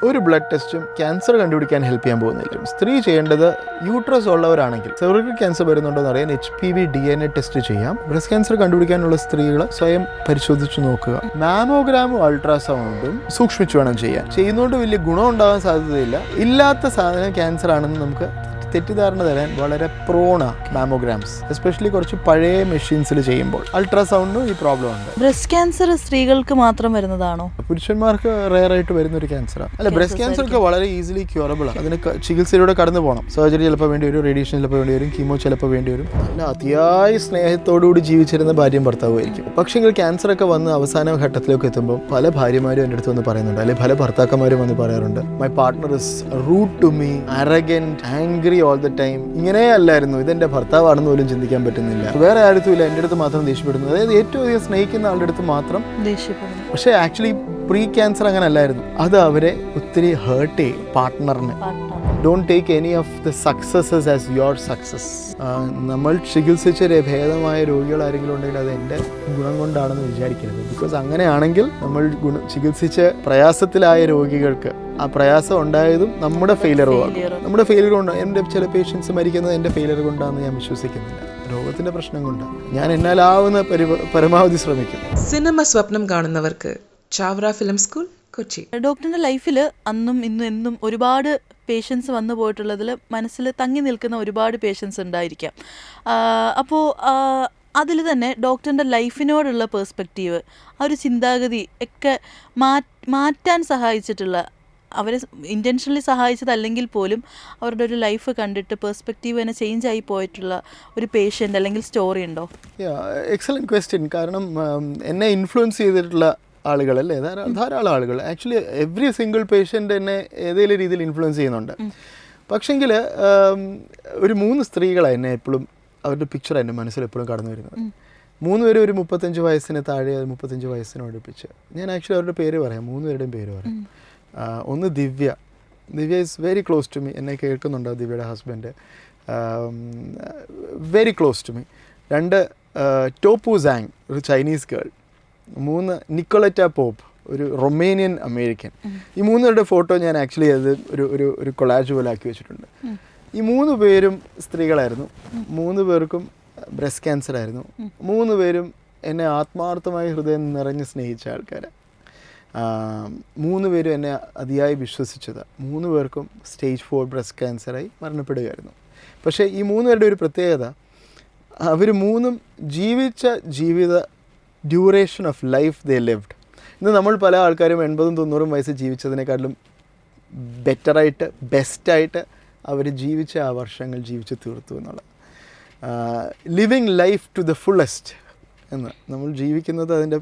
ഒരു ബ്ലഡ് ടെസ്റ്റും ക്യാൻസർ കണ്ടുപിടിക്കാൻ ഹെൽപ്പ് ചെയ്യാൻ പോകുന്നില്ല. സ്ത്രീ ചെയ്യേണ്ടത് യൂട്രസ് ഉള്ളവരാണെങ്കിൽ സെർവിക്കൽ ക്യാൻസർ വരുന്നുണ്ടോ എന്ന് അറിയാൻ HPV DNA ടെസ്റ്റ് ചെയ്യാം. ബ്രസ്റ്റ് ക്യാൻസർ കണ്ടുപിടിക്കാനുള്ള സ്ത്രീകൾ സ്വയം പരിശോധിച്ച് നോക്കുക. മാമോഗ്രാമും അൾട്രാസൗണ്ടും സൂക്ഷ്മിച്ച് വേണം ചെയ്യാൻ. ചെയ്യുന്നതുകൊണ്ട് വലിയ ഗുണം ഉണ്ടാകാൻ സാധ്യതയില്ല. ഇല്ലാത്ത സാധനം ക്യാൻസർ ആണെന്ന് നമുക്ക് തെറ്റിദ്ധാരണ തരാൻ വളരെ പ്രോണാണ് മാമോഗ്രാംസ്, എസ്പെഷ്യലി കുറച്ച് പഴയ മെഷീൻസിൽ ചെയ്യുമ്പോൾ. അൾട്രാസൗണ്ടിനും ഈ പ്രോബ്ലം ഉണ്ട്. ബ്രസ്റ്റ് ക്യാൻസർ സ്ത്രീകൾക്ക് മാത്രം വരുന്നതാണോ? പുരുഷന്മാർക്ക് റെയർ ആയിട്ട് വരുന്ന ഒരു ക്യാൻസറാണ്. അല്ല, ബ്രസ്റ്റ് ക്യാൻസർ ഒക്കെ വളരെ ഈസിലി ക്യൂറബിൾ ആണ്. അതിന് ചികിത്സയിലൂടെ കടന്നു പോകണം. സർജറി ചിലപ്പോൾ വേണ്ടി വരും, റേഡിയേഷൻ ചിലപ്പോൾ വേണ്ടി വരും, കീമോ ചിലപ്പോൾ വേണ്ടി വരും. അല്ല, അതിയായ സ്നേഹത്തോടുകൂടി ജീവിച്ചിരുന്ന ഭാര്യയും ഭർത്താവുമായിരിക്കും. പക്ഷെങ്കിൽ ക്യാൻസർ ഒക്കെ വന്ന് അവസാന ഘട്ടത്തിലേക്ക് എത്തുമ്പോൾ പല ഭാര്യമാരും എൻ്റെ അടുത്ത് വന്ന് പറയുന്നുണ്ട്, അല്ലെങ്കിൽ പല ഭർത്താക്കന്മാരും വന്ന് പറയാറുണ്ട്, my partner is rude to me, arrogant, angry all the time. ഇങ്ങനെ അല്ലായിരുന്നു, ഇതെന്റെ ഭർത്താവാണെന്ന് പോലും ചിന്തിക്കാൻ പറ്റുന്നില്ല. വേറെ ആരും ഇല്ല, എൻ്റെ അടുത്ത് മാത്രം ദേഷ്യപ്പെടുന്നു. അതായത് ഏറ്റവും അധികം സ്നേഹിക്കുന്ന ആളുടെ അടുത്ത് മാത്രം ദേഷ്യപ്പെടുന്നു. പക്ഷേ ആക്ച്വലി പ്രീ ക്യാൻസർ അങ്ങനെ അല്ലായിരുന്നു. അത് അവരെ ഒത്തിരി ഹേർട്ട് ചെയ്യും പാർട്ട്ണറിനെ. Don't take any of the successes as your success. നമ്മൾ ചികിത്സിച്ച ഭേദമായ രോഗികൾ ആരെങ്കിലും ഉണ്ടെങ്കിൽ അത് എൻ്റെ ഗുണം കൊണ്ടാണെന്ന് വിചാരിക്കരുത്. ബിക്കോസ് അങ്ങനെയാണെങ്കിൽ നമ്മൾ ചികിത്സിച്ച് പ്രയാസത്തിലായ രോഗികൾക്ക് ആ പ്രയാസം ഉണ്ടായതും നമ്മുടെ ഫെയിലിയർ കൊണ്ട്. എൻ്റെ ചില പേഷ്യൻസ് മരിക്കുന്നത് എൻ്റെ ഫെയിലിയർ കൊണ്ടാണെന്ന് ഞാൻ വിശ്വസിക്കുന്നില്ല. രോഗത്തിൻ്റെ പ്രശ്നം കൊണ്ടാണ്. ഞാൻ എന്നാലാവുന്ന പരമാവധി ശ്രമിക്കും. സിനിമ സ്വപ്നം കാണുന്നവർക്ക് ചാവറ ഫിലിം സ്കൂൾ, കൊച്ചി. ഡോക്ടറിന്റെ ലൈഫിൽ അന്നും ഇന്നും എന്നും ഒരുപാട് പേഷ്യൻസ് വന്നു പോയിട്ടുള്ളതിൽ മനസ്സിൽ തങ്ങി നിൽക്കുന്ന ഒരുപാട് പേഷ്യൻസ് ഉണ്ടായിരിക്കാം. അപ്പോൾ അതിൽ തന്നെ ഡോക്ടറിൻ്റെ ലൈഫിനോടുള്ള പേഴ്സ്പെക്റ്റീവ്, ആ ഒരു ചിന്താഗതി ഒക്കെ മാറ്റാൻ സഹായിച്ചിട്ടുള്ള, അവരെ ഇൻറ്റൻഷനലി സഹായിച്ചതല്ലെങ്കിൽ പോലും അവരുടെ ഒരു ലൈഫ് കണ്ടിട്ട് പേഴ്സ്പെക്റ്റീവ് തന്നെ ചേഞ്ച് ആയി പോയിട്ടുള്ള ഒരു പേഷ്യൻ്റ് അല്ലെങ്കിൽ സ്റ്റോറി ഉണ്ടോ? Excellent question. കാരണം എന്നെ ഇൻഫ്ലുവൻസ് ചെയ്തിട്ടുള്ള ആളുകളല്ലേ ധാരാളം ആളുകൾ. ആക്ച്വലി എവറി സിംഗിൾ പേഷ്യൻ്റ് എന്നെ ഏതെങ്കിലും രീതിയിൽ ഇൻഫ്ലുവൻസ് ചെയ്യുന്നുണ്ട്. പക്ഷെങ്കിൽ ഒരു 3 സ്ത്രീകളാണ് എന്നെ എപ്പോഴും, അവരുടെ പിക്ചർ എൻ്റെ മനസ്സിൽ എപ്പോഴും കടന്നു വരുന്നത്. 3 പേരും ഒരു 35 വയസ്സിന് താഴെ, 35 വയസ്സിന് അടുപ്പിച്ച്. ഞാൻ ആക്ച്വലി അവരുടെ പേര് പറയാം, 3 പേരുടെയും പേര് പറയാം. ഒന്ന് Divya is very close to me. എന്നെ കേൾക്കുന്നുണ്ടോ ദിവ്യയുടെ husband? Very close to me. 2 Topu Sang, ഒരു ചൈനീസ് ഗേൾ. 3 നിക്കോളറ്റ പോപ്പ്, ഒരു റൊമേനിയൻ അമേരിക്കൻ. ഈ 3 പേരുടെ ഫോട്ടോ ഞാൻ ആക്ച്വലി അത് ഒരു കൊളാജ് പോലെ ആക്കി വെച്ചിട്ടുണ്ട്. ഈ 3 പേരും സ്ത്രീകളായിരുന്നു. 3 പേർക്കും ബ്രസ്റ്റ് ക്യാൻസർ ആയിരുന്നു. 3 പേരും എന്നെ ആത്മാർത്ഥമായി ഹൃദയം നിറഞ്ഞ് സ്നേഹിച്ച ആൾക്കാർ. 3 പേരും എന്നെ അതിയായി വിശ്വസിച്ചത്. 3 പേർക്കും സ്റ്റേജ് 4 ബ്രസ്റ്റ് ക്യാൻസറായി മരണപ്പെടുകയായിരുന്നു. പക്ഷേ ഈ 3 പേരുടെ ഒരു പ്രത്യേകത, അവർ 3 ജീവിച്ച ജീവിത duration of life they lived. ഇന്ന് നമ്മൾ പല ആൾക്കാരും 80-90 വയസ്സ് ജീവിച്ചതിനേക്കാളും ബെറ്ററായിട്ട്, ബെസ്റ്റായിട്ട് അവർ ജീവിച്ച ആ വർഷങ്ങൾ ജീവിച്ച് തീർത്തു എന്നുള്ളത്. Living life to the fullest എന്ന്, നമ്മൾ ജീവിക്കുന്നത് അതിൻ്റെ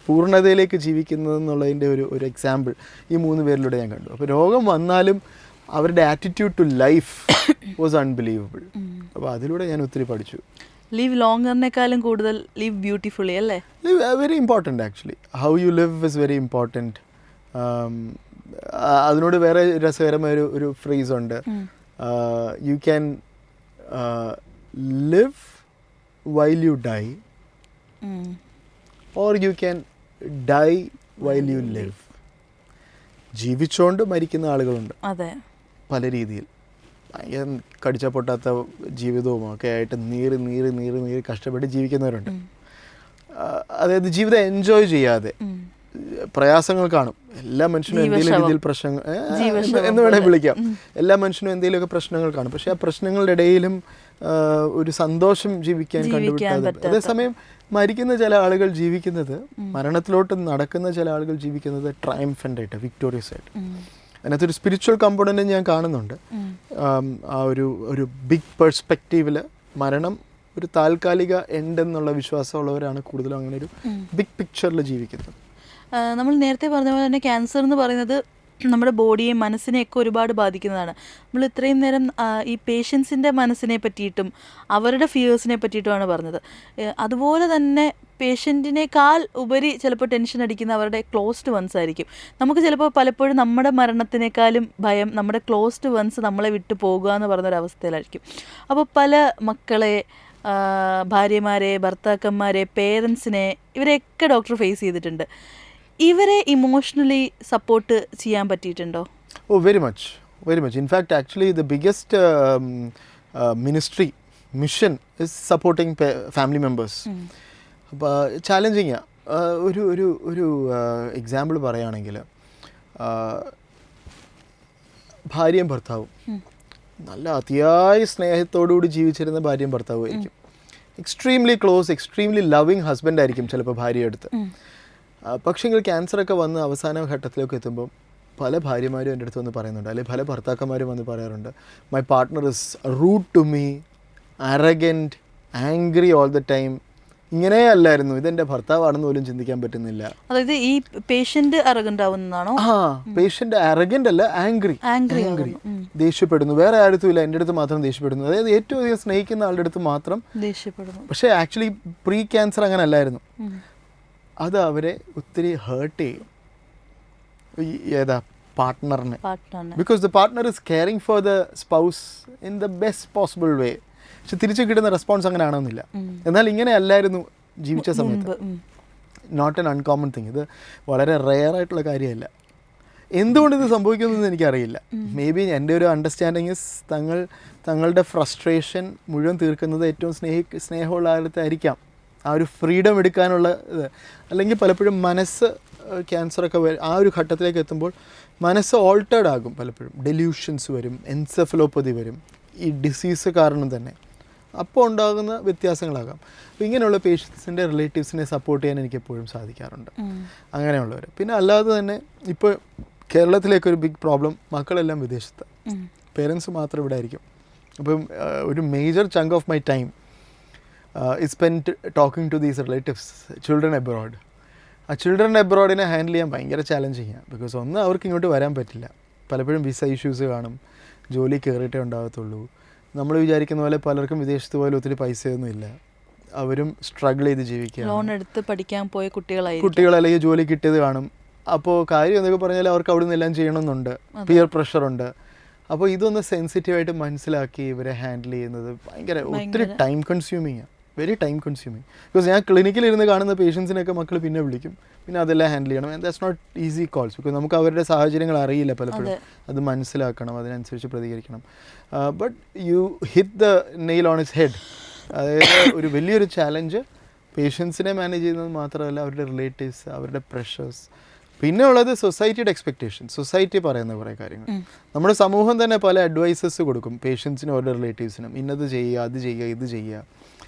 പൂർണ്ണതയിലേക്ക് ജീവിക്കുന്നത് എന്നുള്ളതിൻ്റെ ഒരു എക്സാമ്പിൾ ഈ 3 പേരിലൂടെ ഞാൻ കണ്ടു. അപ്പോൾ രോഗം വന്നാലും അവരുടെ attitude to life was unbelievable. അപ്പോൾ അതിലൂടെ ഞാൻ ഒത്തിരി പഠിച്ചു. ലിവ് ലോങ്ങറിനേക്കാളും കൂടുതൽ ലിവ് ബ്യൂട്ടിഫുള്ളി അല്ലേ? Live very important actually. How you live is very important. അതിനോട് വേറെ രസകരമായ ഒരു ഫ്രേസ് ഉണ്ട്. You can live while you die, or you can die while you live. ജീവിച്ചുകൊണ്ട് മരിക്കുന്ന ആളുകളുണ്ട് പല രീതിയിൽ. ഭയങ്കര കടിച്ച പൊട്ടാത്ത ജീവിതവും ഒക്കെ ആയിട്ട് നീറി കഷ്ടപ്പെട്ട് ജീവിക്കുന്നവരുണ്ട്. അതായത് ജീവിതം എൻജോയ് ചെയ്യാതെ, പ്രയാസങ്ങൾ കാണും. എല്ലാ മനുഷ്യനും എന്തെങ്കിലും രീതിയിൽ പ്രശ്നങ്ങൾ എന്ന് വേണമെങ്കിൽ വിളിക്കാം. എല്ലാ മനുഷ്യനും എന്തെങ്കിലുമൊക്കെ പ്രശ്നങ്ങൾ കാണും. പക്ഷെ ആ പ്രശ്നങ്ങളുടെ ഇടയിലും ഒരു സന്തോഷം ജീവിക്കാൻ കണ്ടുപിടിക്കാതെ, അതേസമയം മരിക്കുന്ന ചില ആളുകൾ ജീവിക്കുന്നത്, മരണത്തിലോട്ട് നടക്കുന്ന ചില ആളുകൾ ജീവിക്കുന്നത് ട്രയംഫൻ്റ് ആയിട്ട്, വിക്ടോറിയസ് ആയിട്ട്. അതിനകത്തൊരു സ്പിരിച്വൽ കമ്പോണൻ്റ് ഞാൻ കാണുന്നുണ്ട്. ആ ഒരു ബിഗ് പെർസ്പെക്റ്റീവിൽ മരണം ഒരു താൽക്കാലിക എൻഡ് എന്നുള്ള വിശ്വാസമുള്ളവരാണ് കൂടുതലും അങ്ങനെ ഒരു ബിഗ് പിക്ചറിൽ ജീവിക്കുന്നത്. നമ്മൾ നേരത്തെ പറഞ്ഞ പോലെ തന്നെ ക്യാൻസർ എന്ന് പറയുന്നത് നമ്മുടെ ബോഡിയെയും മനസ്സിനെയൊക്കെ ഒരുപാട് ബാധിക്കുന്നതാണ്. നമ്മൾ ഇത്രയും നേരം ഈ പേഷ്യൻസിൻ്റെ മനസ്സിനെ പറ്റിയിട്ടും അവരുടെ ഫിയേഴ്സിനെ പറ്റിയിട്ടുമാണ് പറഞ്ഞത്. അതുപോലെ തന്നെ പേഷ്യൻറ്റിനേക്കാൾ ഉപരി ചിലപ്പോൾ ടെൻഷൻ അടിക്കുന്ന അവരുടെ ക്ലോസ്ഡ് വൺസ് ആയിരിക്കും. നമുക്ക് ചിലപ്പോൾ പലപ്പോഴും നമ്മുടെ മരണത്തിനേക്കാളും ഭയം നമ്മുടെ ക്ലോസ്ഡ് വൺസ് നമ്മളെ വിട്ടു പോകുക എന്ന് പറഞ്ഞൊരവസ്ഥയിലായിരിക്കും. അപ്പോൾ പല മക്കളെ, ഭാര്യമാരെ, ഭർത്താക്കന്മാരെ, പേരൻസിനെ, ഇവരെയൊക്കെ ഡോക്ടർ ഫേസ് ചെയ്തിട്ടുണ്ട്. ഇവരെ ഇമോഷണലി സപ്പോർട്ട് ചെയ്യാൻ പറ്റിയിട്ടുണ്ടോ? Oh, very much, very much. In fact, actually, the biggest ministry mission is supporting family members. അപ്പോൾ ചാലഞ്ചിങ് ഒരു എക്സാമ്പിൾ പറയുകയാണെങ്കിൽ ഭാര്യയും ഭർത്താവും നല്ല അതിയായ സ്നേഹത്തോടുകൂടി ജീവിച്ചിരുന്ന ഭാര്യയും ഭർത്താവും ആയിരിക്കും. Extremely close, extremely loving husband ആയിരിക്കും ചിലപ്പോൾ ഭാര്യയുടെ അടുത്ത്. പക്ഷേങ്കിൽ ക്യാൻസറൊക്കെ വന്ന് അവസാന ഘട്ടത്തിലേക്ക് എത്തുമ്പോൾ പല ഭാര്യമാരും എൻ്റെ അടുത്ത് വന്ന് പറയുന്നുണ്ട്, അല്ലെങ്കിൽ പല ഭർത്താക്കന്മാരും വന്ന് പറയാറുണ്ട്, my partner is rude to me, arrogant, angry all the time. ഇങ്ങനെ അല്ലായിരുന്നു, ഇതെൻ്റെ ഭർത്താവാണെന്ന് പോലും ചിന്തിക്കാൻ പറ്റുന്നില്ല. അതായത് ഈ പേഷ്യന്റ് അറഗന്റ് ആവുന്നതാണോ? പേഷ്യന്റ് അറഗന്റ് അല്ല, ആംഗ്രി, ദേഷ്യപ്പെടുന്നു. വേറെ ആരും ഇല്ല, എൻ്റെ അടുത്ത് മാത്രം ദേഷ്യപ്പെടുന്നു. അതായത് ഏറ്റവും അധികം സ്നേഹിക്കുന്ന ആളുടെ അടുത്ത് മാത്രം ദേഷ്യപ്പെടുന്നു. പക്ഷേ ആക്ച്വലി പ്രീ ക്യാൻസർ അങ്ങനെ അല്ലായിരുന്നു. അത് അവരെ ഒത്തിരി ഹേർട്ട് ചെയ്യും. ഏതാ പാർട്ട്ണറിന്, because the partner is caring for the spouse in the best possible way. പക്ഷെ തിരിച്ചു കിട്ടുന്ന റെസ്പോൺസ് അങ്ങനെ ആണെന്നില്ല. എന്നാൽ ഇങ്ങനെ അല്ലായിരുന്നു ജീവിച്ച സമയത്ത്. Not an uncommon thing. ഇത് വളരെ റെയർ ആയിട്ടുള്ള കാര്യമല്ല. എന്തുകൊണ്ട് ഇത് സംഭവിക്കുന്നതെന്ന് എനിക്കറിയില്ല. മേ ബി എൻ്റെ ഒരു അണ്ടർസ്റ്റാൻഡിങ് ഇസ് തങ്ങളുടെ ഫ്രസ്ട്രേഷൻ മുഴുവൻ തീർക്കുന്നത് ഏറ്റവും സ്നേഹമുള്ള ആളത്തായിരിക്കാം. ആ ഒരു ഫ്രീഡം എടുക്കാനുള്ള ഇത്. അല്ലെങ്കിൽ പലപ്പോഴും മനസ്സ് ക്യാൻസറൊക്കെ ആ ഒരു ഘട്ടത്തിലേക്ക് എത്തുമ്പോൾ മനസ്സ് ഓൾട്ടേഡ് ആകും. പലപ്പോഴും ഡെല്യൂഷൻസ് വരും, എൻസെഫലോപ്പതി വരും, ഈ ഡിസീസ് കാരണം തന്നെ. അപ്പോൾ ഉണ്ടാകുന്ന വ്യത്യാസങ്ങളാകാം. അപ്പോൾ ഇങ്ങനെയുള്ള പേഷ്യൻസിൻ്റെ റിലേറ്റീവ്സിനെ സപ്പോർട്ട് ചെയ്യാൻ എനിക്ക് എപ്പോഴും സാധിക്കാറുണ്ട്, അങ്ങനെയുള്ളവർ. പിന്നെ അല്ലാതെ തന്നെ ഇപ്പോൾ കേരളത്തിലേക്കൊരു ബിഗ് പ്രോബ്ലം, മക്കളെല്ലാം വിദേശത്ത്, പേരൻസ് മാത്രം ഇവിടെ ആയിരിക്കും. അപ്പം ഒരു major chunk of my time is spent talking to these relatives, children abroad. ആ ചിൽഡ്രൻ അബ്രോഡിനെ ഹാൻഡിൽ ചെയ്യാൻ ഭയങ്കര ചാലഞ്ചിങ്. ബിക്കോസ് ഒന്ന്, അവർക്ക് ഇങ്ങോട്ട് വരാൻ പറ്റില്ല. പലപ്പോഴും വിസ ഇഷ്യൂസ് കാണും, ജോലി കയറിയിട്ടേ ഉണ്ടാകത്തുള്ളൂ. നമ്മൾ വിചാരിക്കുന്ന പോലെ പലർക്കും വിദേശത്ത് പോയാലും ഒത്തിരി പൈസയൊന്നും ഇല്ല. അവരും സ്ട്രഗിൾ ചെയ്ത് ജീവിക്കുക. ലോൺ എടുത്ത് പഠിക്കാൻ പോയ കുട്ടികൾ അല്ലെങ്കിൽ ജോലി കിട്ടിയത് കാണും. അപ്പോൾ കാര്യം എന്തൊക്കെ പറഞ്ഞാൽ അവർക്ക് അവിടെ നിന്ന് എല്ലാം ചെയ്യണമെന്നുണ്ട്, പിയർ പ്രഷറുണ്ട്. അപ്പോൾ ഇതൊന്ന് സെൻസിറ്റീവായിട്ട് മനസ്സിലാക്കി ഇവരെ ഹാൻഡിൽ ചെയ്യുന്നത് ഭയങ്കര ഒത്തിരി time consuming, very time consuming. Because ഞാൻ ക്ലിനിക്കിലിരുന്ന് കാണുന്ന പേഷ്യൻസിനൊക്കെ മക്കൾ പിന്നെ വിളിക്കും, പിന്നെ അതെല്ലാം ഹാൻഡിൽ ചെയ്യണം. And that's not easy calls. ബിക്കോസ് നമുക്ക് അവരുടെ സാഹചര്യങ്ങൾ അറിയില്ല പലപ്പോഴും. അത് മനസ്സിലാക്കണം, അതിനനുസരിച്ച് പ്രതികരിക്കണം. But you hit the nail on its head. അതായത് ഒരു വലിയൊരു ചാലഞ്ച് പേഷ്യൻസിനെ മാനേജ് ചെയ്യുന്നത് മാത്രമല്ല, അവരുടെ റിലേറ്റീവ്സ്, അവരുടെ പ്രഷേഴ്സ്. പിന്നെ ഉള്ളത് സൊസൈറ്റിയുടെ എക്സ്പെക്റ്റേഷൻ. സൊസൈറ്റി പറയുന്ന കുറേ കാര്യങ്ങൾ, നമ്മുടെ സമൂഹം തന്നെ പല അഡ്വൈസസ് കൊടുക്കും പേഷ്യൻസിനും അവരുടെ റിലേറ്റീവ്സിനും. ഇന്നത് ചെയ്യുക, അത് ചെയ്യുക, ഇത് ചെയ്യുക.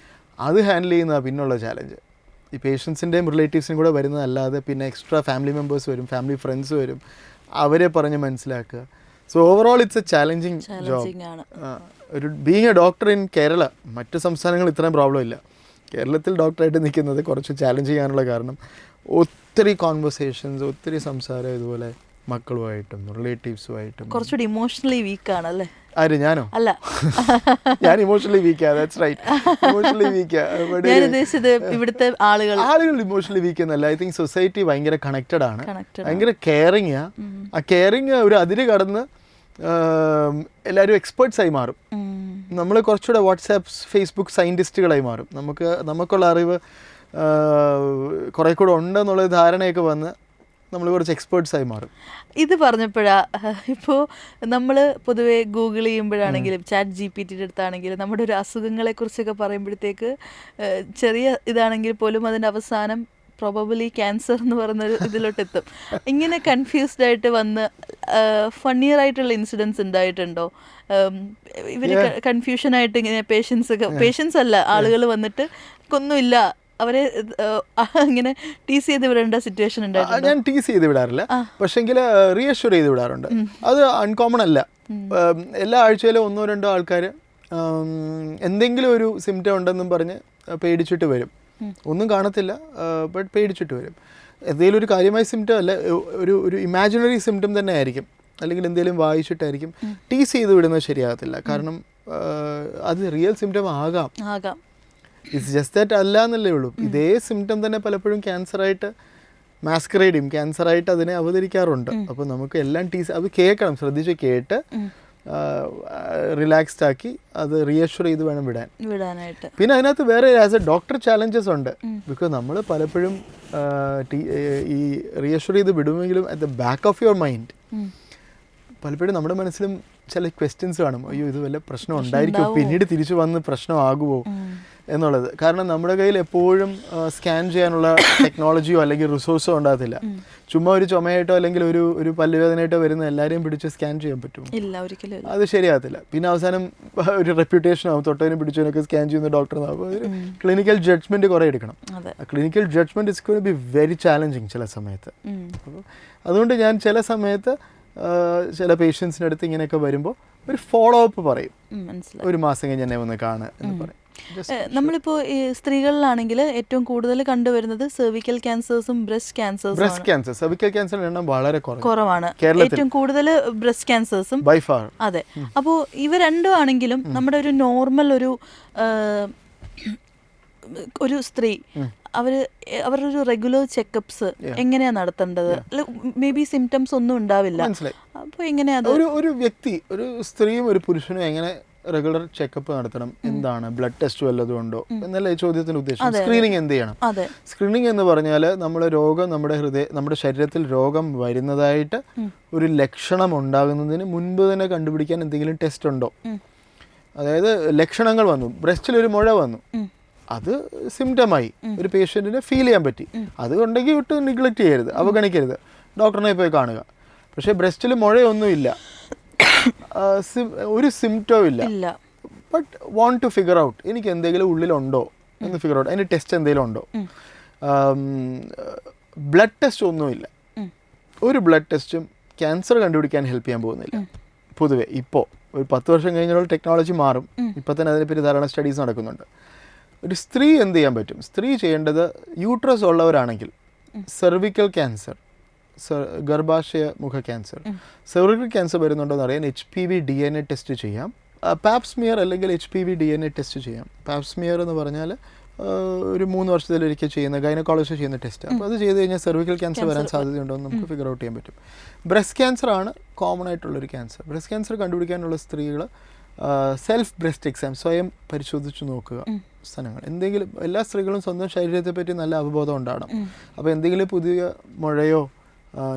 അത് ഹാൻഡിൽ ചെയ്യുന്നതാണ് പിന്നുള്ള ചാലഞ്ച്. ഈ പേഷ്യൻസിൻ്റെയും റിലേറ്റീവ്സിനും കൂടെ വരുന്നതല്ലാതെ പിന്നെ എക്സ്ട്രാ ഫാമിലി മെമ്പേഴ്സ് വരും, ഫാമിലി ഫ്രണ്ട്സ് വരും, അവരെ പറഞ്ഞ് മനസ്സിലാക്കുക. So overall it's a challenging job. ഒരു being a doctor in Kerala, മറ്റ് സംസ്ഥാനങ്ങളിൽ ഇത്രയും പ്രോബ്ലം ഇല്ല. കേരളത്തിൽ ഡോക്ടറായിട്ട് നിൽക്കുന്നത് കുറച്ച് ചാലഞ്ച് ചെയ്യാനുള്ള കാരണം ഒത്തിരി കോൺവെർസേഷൻസ്, ഒത്തിരി സംസാരം ഇതുപോലെ മക്കളുമായിട്ടും റിലേറ്റീവ്സുമായിട്ടും. കുറച്ചുകൂടി ഇമോഷണലി വീക്കാണ് അല്ലേ? ആര്, ഞാനോ? അല്ല, ഞാൻ ഇമോഷണലി വീക്കാ. ദാറ്റ്സ് റൈറ്റ്, ഇമോഷണലി വീക്കാ. ഞാൻ ഉദ്ദേശിച്ചത് ഇവിടുത്തെ ആളുകൾ ഇമോഷണലി വീക്ക് എന്നല്ല. ഐ തിങ്ക് സൊസൈറ്റി ഭയങ്കര കണക്റ്റഡ് ആണ്, ഭയങ്കര കെയറിങ്. ആ കെയറിങ് ഒരു അതിര് കടന്ന് എല്ലാവരും എക്സ്പേർട്സായി മാറും. നമ്മൾ കുറച്ചുകൂടെ വാട്സാപ്പ്, ഫേസ്ബുക്ക് സയൻറ്റിസ്റ്റുകളായി മാറും. നമുക്കുള്ള അറിവ് കുറേ കൂടെ ഉണ്ടെന്നുള്ള ധാരണയൊക്കെ വന്ന് നമ്മൾ കുറച്ച് എക്സ്പേർട്സായി മാറും. ഇത് പറഞ്ഞപ്പോഴാണ്, ഇപ്പോൾ നമ്മൾ പൊതുവെ ഗൂഗിൾ ചെയ്യുമ്പോഴാണെങ്കിലും ചാറ്റ് GPT അടുത്താണെങ്കിലും നമ്മുടെ ഒരു അസുഖങ്ങളെക്കുറിച്ചൊക്കെ പറയുമ്പോഴത്തേക്ക് ചെറിയ ഇതാണെങ്കിൽ പോലും അതിൻ്റെ അവസാനം പ്രോബബിലി ക്യാൻസർ എന്ന് പറയുന്നൊരു ഇതിലോട്ടെത്തും. ഇങ്ങനെ കൺഫ്യൂസ്ഡ് ആയിട്ട് വന്ന് ഫണ്ണിയർ ആയിട്ടുള്ള ഇൻസിഡൻസ് ഉണ്ടായിട്ടുണ്ടോ? ഇവർ കൺഫ്യൂഷനായിട്ട് ഇങ്ങനെ പേഷ്യൻസ് അല്ല, ആളുകൾ വന്നിട്ട് ഒന്നുമില്ല, അവരെ ഇങ്ങനെ ടീസ് ചെയ്ത് വിടേണ്ട സിറ്റുവേഷൻ ഉണ്ടായിട്ടുണ്ട്? ഞാൻ ടീസ് ചെയ്ത് വിടാറില്ല, പക്ഷെങ്കിൽ റീഅഷ്യൂർ ചെയ്ത് വിടാറുണ്ട്. അത് അൺകോമൺ അല്ല. എല്ലാ ആഴ്ചയിലും 1-2 ആൾക്കാർ എന്തെങ്കിലും ഒരു സിംറ്റം ഉണ്ടെന്നും പറഞ്ഞ് പേടിച്ചിട്ട് വരും. ഒന്നും കാണത്തില്ല, ബട്ട് പേടിച്ചിട്ട് വരും. എന്തെങ്കിലും ഒരു കാര്യമായ സിംറ്റം അല്ല, ഒരു ഇമാജിനറി സിംറ്റം തന്നെ ആയിരിക്കും, അല്ലെങ്കിൽ എന്തെങ്കിലും വായിച്ചിട്ടായിരിക്കും. ടീസ് ചെയ്ത് വിടുന്നത് ശരിയാകത്തില്ല. കാരണം അത് റിയൽ സിംറ്റം ആകാം. ഇറ്റ്സ് ജസ്റ്റ് ദാറ്റ് അല്ല എന്നല്ലേ ഉള്ളൂ. ഇതേ സിംറ്റം തന്നെ പലപ്പോഴും ക്യാൻസറായിട്ട് മാസ്കറേഡ് ചെയ്യും, ക്യാൻസറായിട്ട് അതിനെ അവതരിക്കാറുണ്ട്. അപ്പോൾ നമുക്ക് എല്ലാം അത് കേൾക്കണം, ശ്രദ്ധിച്ച് കേട്ട് റിലാക്സ്ഡ് ആക്കി അത് റീഅഷ്യൂർ ചെയ്ത് വേണം വിടാനായിട്ട്. പിന്നെ അതിനകത്ത് വേറെ ആസ് എ ഡോക്ടർ ചാലഞ്ചസ് ഉണ്ട്. ബിക്കോസ് നമ്മൾ പലപ്പോഴും ഈ റീഅഷ്യൂർ ചെയ്ത് വിടുമെങ്കിലും at the back of your mind പലപ്പോഴും നമ്മുടെ മനസ്സിലും ചില ക്വസ്റ്റ്യൻസ് കാണും, അയ്യോ ഇത് വല്ല പ്രശ്നം ഉണ്ടായിരിക്കുമോ, പിന്നീട് തിരിച്ചു വന്ന് പ്രശ്നമാകുമോ എന്നുള്ളത്. കാരണം നമ്മുടെ കയ്യിൽ എപ്പോഴും സ്കാൻ ചെയ്യാനുള്ള ടെക്നോളജിയോ അല്ലെങ്കിൽ റിസോഴ്സോ ഉണ്ടാകത്തില്ല. ചുമ്മാ ഒരു ചുമയായിട്ടോ അല്ലെങ്കിൽ ഒരു പല്ലുവേദനയായിട്ടോ വരുന്ന എല്ലാവരെയും പിടിച്ച് സ്കാൻ ചെയ്യാൻ പറ്റുമോ? ഇല്ല, ഒരിക്കലും അത് ശരിയാകത്തില്ല. പിന്നെ അവസാനം ഒരു റെപ്യൂട്ടേഷൻ ആവും, തൊട്ടതിനും പിടിച്ചതിനൊക്കെ സ്കാൻ ചെയ്യുന്ന ഡോക്ടറിനാവും. ഒരു ക്ലിനിക്കൽ ജഡ്ജ്മെന്റ് കുറേ എടുക്കണം. Clinical judgment is going to be very challenging ചില സമയത്ത്. അപ്പോൾ അതുകൊണ്ട് ഞാൻ ചില സമയത്ത് ചില പേഷ്യൻസിൻ്റെ അടുത്ത് ഇങ്ങനെയൊക്കെ വരുമ്പോൾ ഒരു ഫോളോ അപ്പ് പറയും, ഒരു മാസം കഴിഞ്ഞ് എന്നെ ഒന്ന് കാണുക എന്ന് പറയും. നമ്മളിപ്പോൾ ഈ സ്ത്രീകളിലാണെങ്കിൽ ഏറ്റവും കൂടുതൽ കണ്ടുവരുന്നത് സെർവിക്കൽ ക്യാൻസേഴ്സും ബ്രസ്റ്റ് ക്യാൻസർ. സെർവിക്കൽ ക്യാൻസറിന്റെ എണ്ണം വളരെ കുറവാണ്. ഏറ്റവും കൂടുതൽ ബ്രസ്റ്റ് ക്യാൻസേഴ്സും ബൈ ഫാർ. അതെ. അപ്പോൾ ഇവ രണ്ടും ആണെങ്കിലും നമ്മുടെ ഒരു നോർമൽ ഒരു സ്ത്രീ അവരുടെ ഒരു റെഗുലർ ചെക്കപ്സ് എങ്ങനെയാ നടത്തേണ്ടത്? മേ ബി സിംറ്റംസ് ഒന്നും ഉണ്ടാവില്ല. അപ്പോൾ എങ്ങനെയാ ഒരു വ്യക്തി, ഒരു സ്ത്രീയും ഒരു പുരുഷനും എങ്ങനെ റെഗുലർ ചെക്കപ്പ് നടത്തണം, എന്താണ് ബ്ലഡ് ടെസ്റ്റ് വല്ലതും ഉണ്ടോ എന്നല്ല ഈ ചോദ്യത്തിന് ഉദ്ദേശം. സ്ക്രീനിങ് എന്ത് ചെയ്യണം? സ്ക്രീനിങ് എന്ന് പറഞ്ഞാൽ നമ്മുടെ ശരീരത്തിൽ രോഗം വരുന്നതായിട്ട് ഒരു ലക്ഷണം ഉണ്ടാകുന്നതിന് മുൻപ് തന്നെ കണ്ടുപിടിക്കാൻ എന്തെങ്കിലും ടെസ്റ്റ് ഉണ്ടോ. അതായത് ലക്ഷണങ്ങൾ വന്നു, ബ്രസ്റ്റിൽ ഒരു മുഴ വന്നു, അത് സിംറ്റമായി ഒരു പേഷ്യൻറ്റിന് ഫീൽ ചെയ്യാൻ പറ്റി, അതുകൊണ്ടെങ്കിൽ വിട്ട് നിഗ്ലക്റ്റ് ചെയ്യരുത്, അവഗണിക്കരുത്, ഡോക്ടറിനെ പോയി കാണുക. പക്ഷേ ബ്രസ്റ്റിൽ മുഴയൊന്നുമില്ല, ഒരു സിംറ്റവും ഇല്ല, but want to figure out എനിക്ക് എന്തെങ്കിലും ഉള്ളിലുണ്ടോ എന്ന് ഫിഗർ ഔട്ട്, അതിന് ടെസ്റ്റ് എന്തെങ്കിലും ഉണ്ടോ. ബ്ലഡ് ടെസ്റ്റ് ഒന്നുമില്ല, ഒരു ബ്ലഡ് ടെസ്റ്റും ക്യാൻസർ കണ്ടുപിടിക്കാൻ ഹെൽപ്പ് ചെയ്യാൻ പോകുന്നില്ല. പൊതുവെ ഇപ്പോൾ ഒരു 10 വർഷം കഴിഞ്ഞുള്ള ടെക്നോളജി മാറും, ഇപ്പം തന്നെ അതിനെപ്പറ്റി ധാരാളം സ്റ്റഡീസ് നടക്കുന്നുണ്ട്. ഒരു സ്ത്രീ എന്ത് ചെയ്യാൻ പറ്റും? സ്ത്രീ ചെയ്യേണ്ടത്, യൂട്രസ് ഉള്ളവരാണെങ്കിൽ സെർവിക്കൽ ക്യാൻസർ, ഗർഭാശയ മുഖ ക്യാൻസർ, സെർവിക്കൽ ക്യാൻസർ വരുന്നുണ്ടോ എന്ന് അറിയാൻ HPV DNA ടെസ്റ്റ് ചെയ്യാം. പാപ്സ്മിയർ അല്ലെങ്കിൽ HPV DNA ടെസ്റ്റ് ചെയ്യാം. പാപ്സ്മിയർ എന്ന് പറഞ്ഞാൽ ഒരു 3 വർഷത്തിലൊരിക്കൽ ചെയ്യുന്ന ഗൈനക്കോളജിസ്റ്റ് ചെയ്യുന്ന ടെസ്റ്റ്. അപ്പോൾ അത് ചെയ്ത് കഴിഞ്ഞാൽ സെർവിക്കൽ ക്യാൻസർ വരാൻ സാധ്യതയുണ്ടോ എന്ന് നമുക്ക് ഫിഗർ ഔട്ട് ചെയ്യാൻ പറ്റും. ബ്രസ്റ്റ് ക്യാൻസർ ആണ് കോമൺ ആയിട്ടുള്ളൊരു ക്യാൻസർ. ബ്രസ്റ്റ് ക്യാൻസർ കണ്ടുപിടിക്കാനുള്ള സ്ത്രീകൾ സെൽഫ് ബ്രസ്റ്റ് എക്സാം, സ്വയം പരിശോധിച്ച് നോക്കുക സ്ഥലങ്ങൾ. എന്തെങ്കിലും, എല്ലാ സ്ത്രീകളും സ്വന്തം ശരീരത്തെ പറ്റി നല്ല അവബോധം ഉണ്ടാകണം. അപ്പോൾ എന്തെങ്കിലും പുതിയ മുഴയോ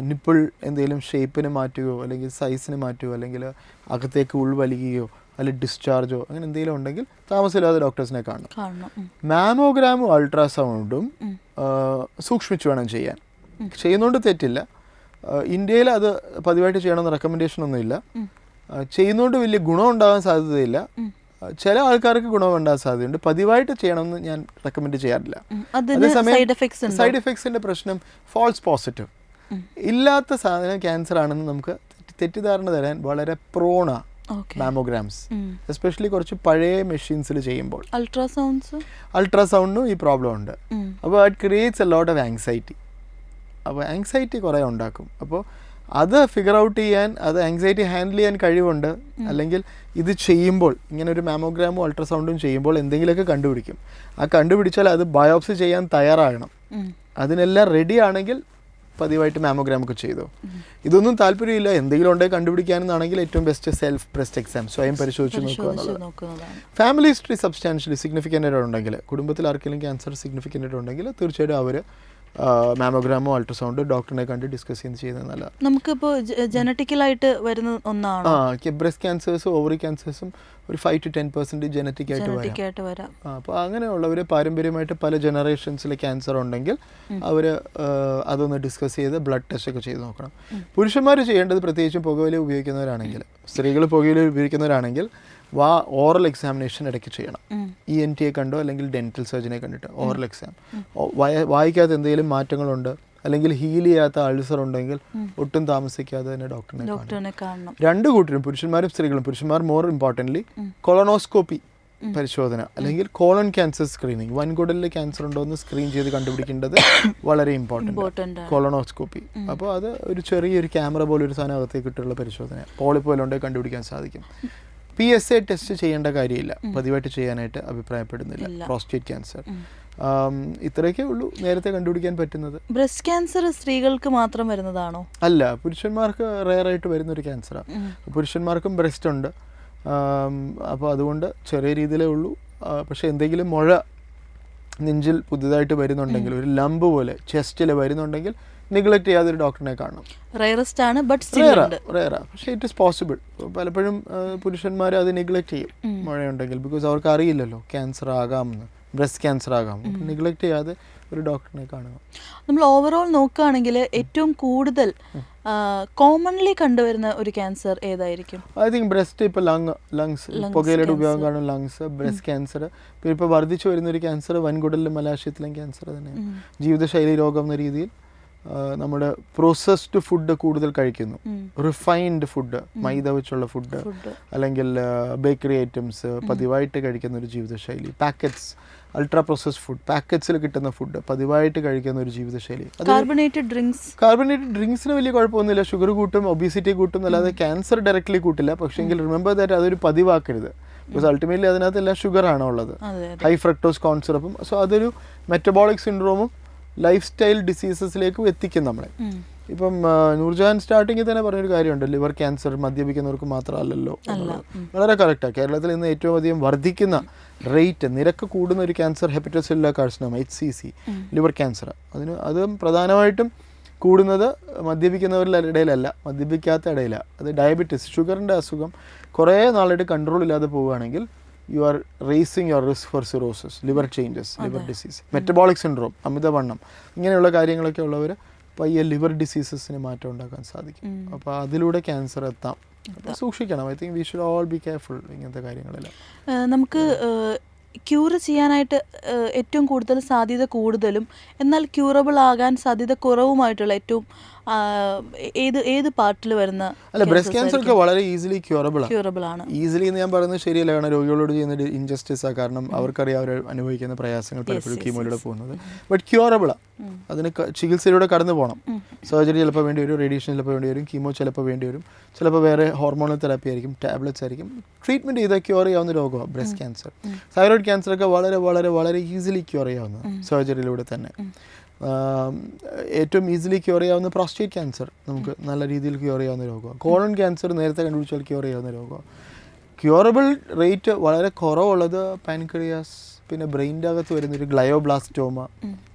നിപ്പിൾ എന്തെങ്കിലും ഷേപ്പിന് മാറ്റുകയോ അല്ലെങ്കിൽ സൈസിന് മാറ്റുകയോ അല്ലെങ്കിൽ അകത്തേക്ക് ഉൾവലിക്കുകയോ അല്ലെങ്കിൽ ഡിസ്ചാർജോ അങ്ങനെ എന്തെങ്കിലും ഉണ്ടെങ്കിൽ താമസമില്ലാതെ ഡോക്ടേഴ്സിനെ കാണണം. മാമോഗ്രാമും അൾട്രാസൗണ്ടും സൂക്ഷ്മിച്ച് വേണം ചെയ്യാൻ. ചെയ്യുന്നതുകൊണ്ട് തെറ്റില്ല. ഇന്ത്യയിൽ അത് പതിവായിട്ട് ചെയ്യണമെന്ന് റെക്കമെൻഡേഷൻ ഒന്നുമില്ല. ചെയ്യുന്നതുകൊണ്ട് വലിയ ഗുണം ഉണ്ടാകാൻ സാധ്യതയില്ല. ചില ആൾക്കാർക്ക് ഗുണം ഉണ്ടാകാൻ സാധ്യതയുണ്ട്. പതിവായിട്ട് ചെയ്യണമെന്ന് ഞാൻ റെക്കമെൻഡ് ചെയ്യാറില്ല. അതേസമയം സൈഡ് എഫക്ട്സിന്റെ പ്രശ്നം ഫാൾസ് പോസിറ്റീവ്, ഇല്ലാത്ത സാധനം ക്യാൻസർ ആണെന്ന് നമുക്ക് തെറ്റിദ്ധാരണ തരാൻ വളരെ പ്രോണാ മാമോഗ്രാംസ്, എസ്പെഷ്യലി കുറച്ച് പഴയ മെഷീൻസിൽ ചെയ്യുമ്പോൾ. അൾട്രാസൗണ്ടിനും ഈ പ്രോബ്ലം ഉണ്ട്. അപ്പോൾ it creates a lot of anxiety. അപ്പോൾ ആങ്സൈറ്റി കുറേ ഉണ്ടാക്കും. അപ്പോൾ അത് ഫിഗർ ഔട്ട് ചെയ്യാൻ, അത് ആങ്സൈറ്റി ഹാൻഡിൽ ചെയ്യാൻ കഴിവുണ്ട്. അല്ലെങ്കിൽ ഇത് ചെയ്യുമ്പോൾ, ഇങ്ങനെ ഒരു മാമോഗ്രാമും അൾട്രാസൗണ്ടും ചെയ്യുമ്പോൾ എന്തെങ്കിലുമൊക്കെ കണ്ടുപിടിക്കും. ആ കണ്ടുപിടിച്ചാൽ അത് ബയോപ്സി ചെയ്യാൻ തയ്യാറാകണം. അതിനെല്ലാം റെഡി ആണെങ്കിൽ പതിവായിട്ട് മാമോഗ്രാം ഒക്കെ ചെയ്തോ. ഇതൊന്നും താല്പര്യമില്ല, എന്തെങ്കിലും ഉണ്ടെങ്കിൽ കണ്ടുപിടിക്കാനെന്നാണെങ്കിൽ ഏറ്റവും ബെസ്റ്റ് സെൽഫ് ബ്രസ്റ്റ് എക്സാം, സ്വയം പരിശോധിച്ച് നോക്കുക എന്നുള്ളത്. ഫാമിലി ഹിസ്റ്ററി സബ്സ്റ്റാൻഷ്യലി സിഗ്നിഫിക്കൻ്റ് ആയിട്ടുണ്ടെങ്കിൽ, കുടുംബത്തിൽ ആർക്കെങ്കിലും ക്യാൻസർ സിഗ്നിഫിക്കൻ്റ് ആയിട്ടുണ്ടെങ്കിൽ തീർച്ചയായിട്ടും അവർ മാമോഗ്രാമോ അൾട്രാസൗണ്ട് ഡോക്ടറിനെ കണ്ട് ഡിസ്കസ് ചെയ്യുന്നത് നല്ലതാണ്. നമുക്കിപ്പോൾ ജനറ്റിക്കലായിട്ട് വരുന്ന ഒന്നാണ് ബ്രസ്റ്റ് ക്യാൻസേഴ്സും ഓവറി ക്യാൻസേഴ്സും ഒരു 5 to 10% ജനറ്റിക് ആയിട്ട് വരാം. അപ്പോൾ അങ്ങനെയുള്ളവർ പാരമ്പര്യമായിട്ട് പല ജനറേഷൻസിലെ ക്യാൻസർ ഉണ്ടെങ്കിൽ അവർ അതൊന്ന് ഡിസ്കസ് ചെയ്ത് ബ്ലഡ് ടെസ്റ്റ് ഒക്കെ ചെയ്ത് നോക്കണം. പുരുഷന്മാർ ചെയ്യേണ്ടത്, പ്രത്യേകിച്ചും പുകവലി ഉപയോഗിക്കുന്നവരാണെങ്കിൽ, സ്ത്രീകൾ പുകവലി ഉപയോഗിക്കുന്നവരാണെങ്കിൽ ഓറൽ എക്സാമിനേഷൻ ഇടയ്ക്ക് ചെയ്യണം. ENT കണ്ടോ അല്ലെങ്കിൽ ഡെന്റൽ സർജനെ കണ്ടിട്ട് ഓറൽ എക്സാം. വായിക്കാത്ത എന്തെങ്കിലും മാറ്റങ്ങളുണ്ട് അല്ലെങ്കിൽ ഹീൽ ചെയ്യാത്ത അൾസർ ഉണ്ടെങ്കിൽ ഒട്ടും താമസിക്കാതെ തന്നെ ഡോക്ടറിനെ കാണണം. രണ്ടു കൂട്ടരും, പുരുഷന്മാരും സ്ത്രീകളും. പുരുഷന്മാർ മോർ ഇമ്പോർട്ടൻ്റ്ലി കൊളോണോസ്കോപ്പി പരിശോധന അല്ലെങ്കിൽ കോളൺ ക്യാൻസർ സ്ക്രീനിങ്, വൻകുടലിൽ ക്യാൻസർ ഉണ്ടോ എന്ന് സ്ക്രീൻ ചെയ്ത് കണ്ടുപിടിക്കേണ്ടത് വളരെ ഇമ്പോർട്ടൻ്റ്, കൊളോണോസ്കോപ്പി. അപ്പോൾ അത് ഒരു ചെറിയൊരു ക്യാമറ പോലെ ഒരു സാധനം അകത്തേക്ക് ഇട്ടുള്ള പരിശോധന, പോളിപ്പ് പോലെ ഉണ്ടെങ്കിൽ കണ്ടുപിടിക്കാൻ സാധിക്കും. PSA ടെസ്റ്റ് ചെയ്യേണ്ട കാര്യമില്ല, പതിവായിട്ട് ചെയ്യാനായിട്ട് അഭിപ്രായപ്പെടുന്നില്ല. പ്രോസ്റ്റേറ്റ് ക്യാൻസർ ഇത്രയൊക്കെ ഉള്ളൂ നേരത്തെ കണ്ടുപിടിക്കാൻ പറ്റുന്നത്. ബ്രസ്റ്റ് ക്യാൻസർ സ്ത്രീകൾക്ക് മാത്രം വരുന്നതാണോ? അല്ല, പുരുഷന്മാർക്ക് റെയറായിട്ട് വരുന്നൊരു ക്യാൻസറാണ്. പുരുഷന്മാർക്കും ബ്രസ്റ്റ് ഉണ്ട്. അപ്പോൾ അതുകൊണ്ട് ചെറിയ രീതിയിലേ ഉള്ളൂ. പക്ഷേ എന്തെങ്കിലും മുഴ നെഞ്ചിൽ പുതുതായിട്ട് വരുന്നുണ്ടെങ്കിൽ, ഒരു ലംബ് പോലെ ചെസ്റ്റിൽ വരുന്നുണ്ടെങ്കിൽ നെഗ്ലക്ട് ചെയ്യാതെ ഒരു ഡോക്ടറിനെ കാണണം. റയറസ്റ്റ് ആണ്, ബട്ട് സ്റ്റിൽ ഉണ്ട്. റേറാ, പക്ഷേ ഇറ്റ് ഇസ് പോസിബിൾ. പലപ്പോഴും പുരുഷന്മാർ അത് നെഗ്ലക്ട് ചെയ്യും മഴയുണ്ടെങ്കിൽ, ബിക്കോസ് അവർക്ക് അറിയില്ലല്ലോ ക്യാൻസർ ആകാമെന്ന്, ബ്രസ്റ്റ് ക്യാൻസർ ആകാം. നെഗ്ലക്ട് ചെയ്യാതെ ഒരു ഡോക്ടറിനെ കാണുക. നമ്മൾ ഓവറോൾ നോക്കുകയാണെങ്കിൽ ഏറ്റവും കൂടുതൽ കോമൺലി കണ്ടുവരുന്ന ഒരു ക്യാൻസർ ഏതായിരിക്കും? I think breast. ഇപ്പോൾ ലങ്സ് പുകയിലയുടെ ഉപയോഗം കാണും, ലങ്സ്, ബ്രസ്റ്റ് ക്യാൻസർ. പിന്നെ ഇപ്പോൾ വർദ്ധിച്ചു വരുന്ന ഒരു ക്യാൻസർ വൻകുടലിലും മലാശയത്തിലും ക്യാൻസർ തന്നെയാണ്. ജീവിതശൈലി രോഗം എന്ന രീതിയിൽ നമ്മുടെ പ്രോസസ്ഡ് ഫുഡ് കൂടുതൽ കഴിക്കുന്നു, റിഫൈൻഡ് ഫുഡ്, മൈദ വെച്ചുള്ള ഫുഡ് അല്ലെങ്കിൽ ബേക്കറി ഐറ്റംസ് പതിവായിട്ട് കഴിക്കുന്ന ഒരു ജീവിതശൈലി, പാക്കറ്റ്സ്, അൾട്രാ പ്രോസസ്ഡ് ഫുഡ്, പാക്കറ്റ്സിൽ കിട്ടുന്ന ഫുഡ് പതിവായിട്ട് കഴിക്കുന്ന ഒരു ജീവിതശൈലി. കാർബണേറ്റഡ് ഡ്രിങ്ക്സിന് വലിയ കുഴപ്പമൊന്നുമില്ല, ഷുഗർ കൂട്ടും, ഒബീസിറ്റി കൂട്ടും, അല്ലാതെ ക്യാൻസർ ഡയറക്റ്റ്ലി കൂട്ടില്ല. പക്ഷേങ്കിൽ റിമെമ്പർ ദാറ്റ് അതൊരു പതിവാക്കരുത്, ബിക്കോസ് അൾട്ടിമേറ്റ്ലി അതിനകത്ത് എല്ലാം ഷുഗറാണ് ഉള്ളത്, ഹൈ ഫ്രക്ടോസ് കോൺ സിറപ്പും. സോ അതൊരു മെറ്റബോളിക് സിൻഡ്രോമും ലൈഫ് സ്റ്റൈൽ ഡിസീസസിലേക്കും എത്തിക്കും നമ്മളെ. ഇപ്പം നൂർജഹാൻ സ്റ്റാർട്ടിങ്ങിൽ തന്നെ പറഞ്ഞൊരു കാര്യമുണ്ട്, ലിവർ ക്യാൻസർ മദ്യപിക്കുന്നവർക്ക് മാത്രമല്ലല്ലോ. വളരെ കറക്റ്റാണ്. കേരളത്തിൽ ഇന്ന് ഏറ്റവും അധികം വർദ്ധിക്കുന്ന റേറ്റ്, നിരക്ക് കൂടുന്ന ഒരു cancer hepatocellular carcinoma, HCC, liver cancer. അത് പ്രധാനമായിട്ടും കൂടുന്നത് മദ്യപിക്കുന്നവരുടെ ഇടയിലല്ല, മദ്യപിക്കാത്ത ഇടയിലാണ്. അത് ഡയബറ്റിസ്, ഷുഗറിൻ്റെ അസുഖം കുറേ നാളായിട്ട് കൺട്രോൾ ഇല്ലാതെ പോവുകയാണെങ്കിൽ you are raising your risk for cirrhosis, liver changes, liver disease, metabolic syndrome, അമിതവണ്ണം, ഇങ്ങനെയുള്ള കാര്യങ്ങളൊക്കെ ഉള്ളവർ പയ്യെ ലിവർ ഡിസീസസിന് മാറ്റം ഉണ്ടാക്കാൻ സാധിക്കും. അപ്പോൾ അതിലൂടെ ക്യാൻസർ എത്താം. അപ്പോൾ സൂക്ഷിക്കണം. I think we should all be careful ഇങ്ങനത്തെ കാര്യങ്ങളെല്ലാം. നമുക്ക് ക്യൂർ ചെയ്യാനായിട്ട് ഏറ്റവും കൂടുതൽ സാധ്യത കൂടുതലും എന്നാൽ ക്യൂറബിൾ ആകാൻ സാധ്യത കുറവുമായിട്ടുള്ള ഏറ്റവും ഏത് പാർട്ടിൽ വരുന്ന? അല്ല, ബ്രസ്റ്റ് ക്യാൻസർ ഒക്കെ വളരെ ഈസിലി ക്യൂറബിൾ ആണ്. ഈസിലി എന്ന് ഞാൻ പറയുന്നത് ശരിയല്ല, കാരണം രോഗികളോട് ചെയ്യുന്ന ഇൻജസ്റ്റിസാണ്. കാരണം അവർക്കറിയാം അവർ അനുഭവിക്കുന്ന പ്രയാസങ്ങൾ പലപ്പോഴും കീമോയിലൂടെ പോകുന്നത്. ബട്ട് ക്യൂറബിളാണ്. അതിന് ചികിത്സയിലൂടെ കടന്നു പോകണം. സർജറി ചിലപ്പോൾ വേണ്ടി വരും, റേഡിയേഷൻ ചിലപ്പോൾ വേണ്ടി വരും, കീമോ ചിലപ്പോൾ വേണ്ടി വരും, ചിലപ്പോൾ വേറെ ഹോർമോണൽ തെറാപ്പി ആയിരിക്കും, ടാബ്ലറ്റ്സ് ആയിരിക്കും. ട്രീറ്റ്മെൻറ്റ് ചെയ്താൽ ക്യൂർ ചെയ്യാവുന്ന രോഗമാണ് ബ്രസ്റ്റ് ക്യാൻസർ. തൈറോയിഡ് ക്യാൻസർ ഒക്കെ വളരെ വളരെ വളരെ ഈസിലി ക്യൂർ ചെയ്യാവുന്ന സർജറിയിലൂടെ തന്നെ. ഏറ്റവും ഈസിലി ക്യൂർ ചെയ്യാവുന്ന പ്രോസ്റ്റേറ്റ് ക്യാൻസർ നമുക്ക് നല്ല രീതിയിൽ ക്യൂർ ചെയ്യാവുന്ന രോഗമാണ്. കോളൺ ക്യാൻസർ നേരത്തെ കണ്ടുപിടിച്ചാൽ ക്യൂർ ചെയ്യാവുന്ന രോഗമാണ്. ക്യൂറബിൾ റേറ്റ് വളരെ കുറവുള്ളത് പാൻക്രിയാസ്, പിന്നെ ബ്രെയിൻ്റെ അകത്ത് വരുന്നൊരു ഗ്ലയോബ്ലാസ്റ്റോമ,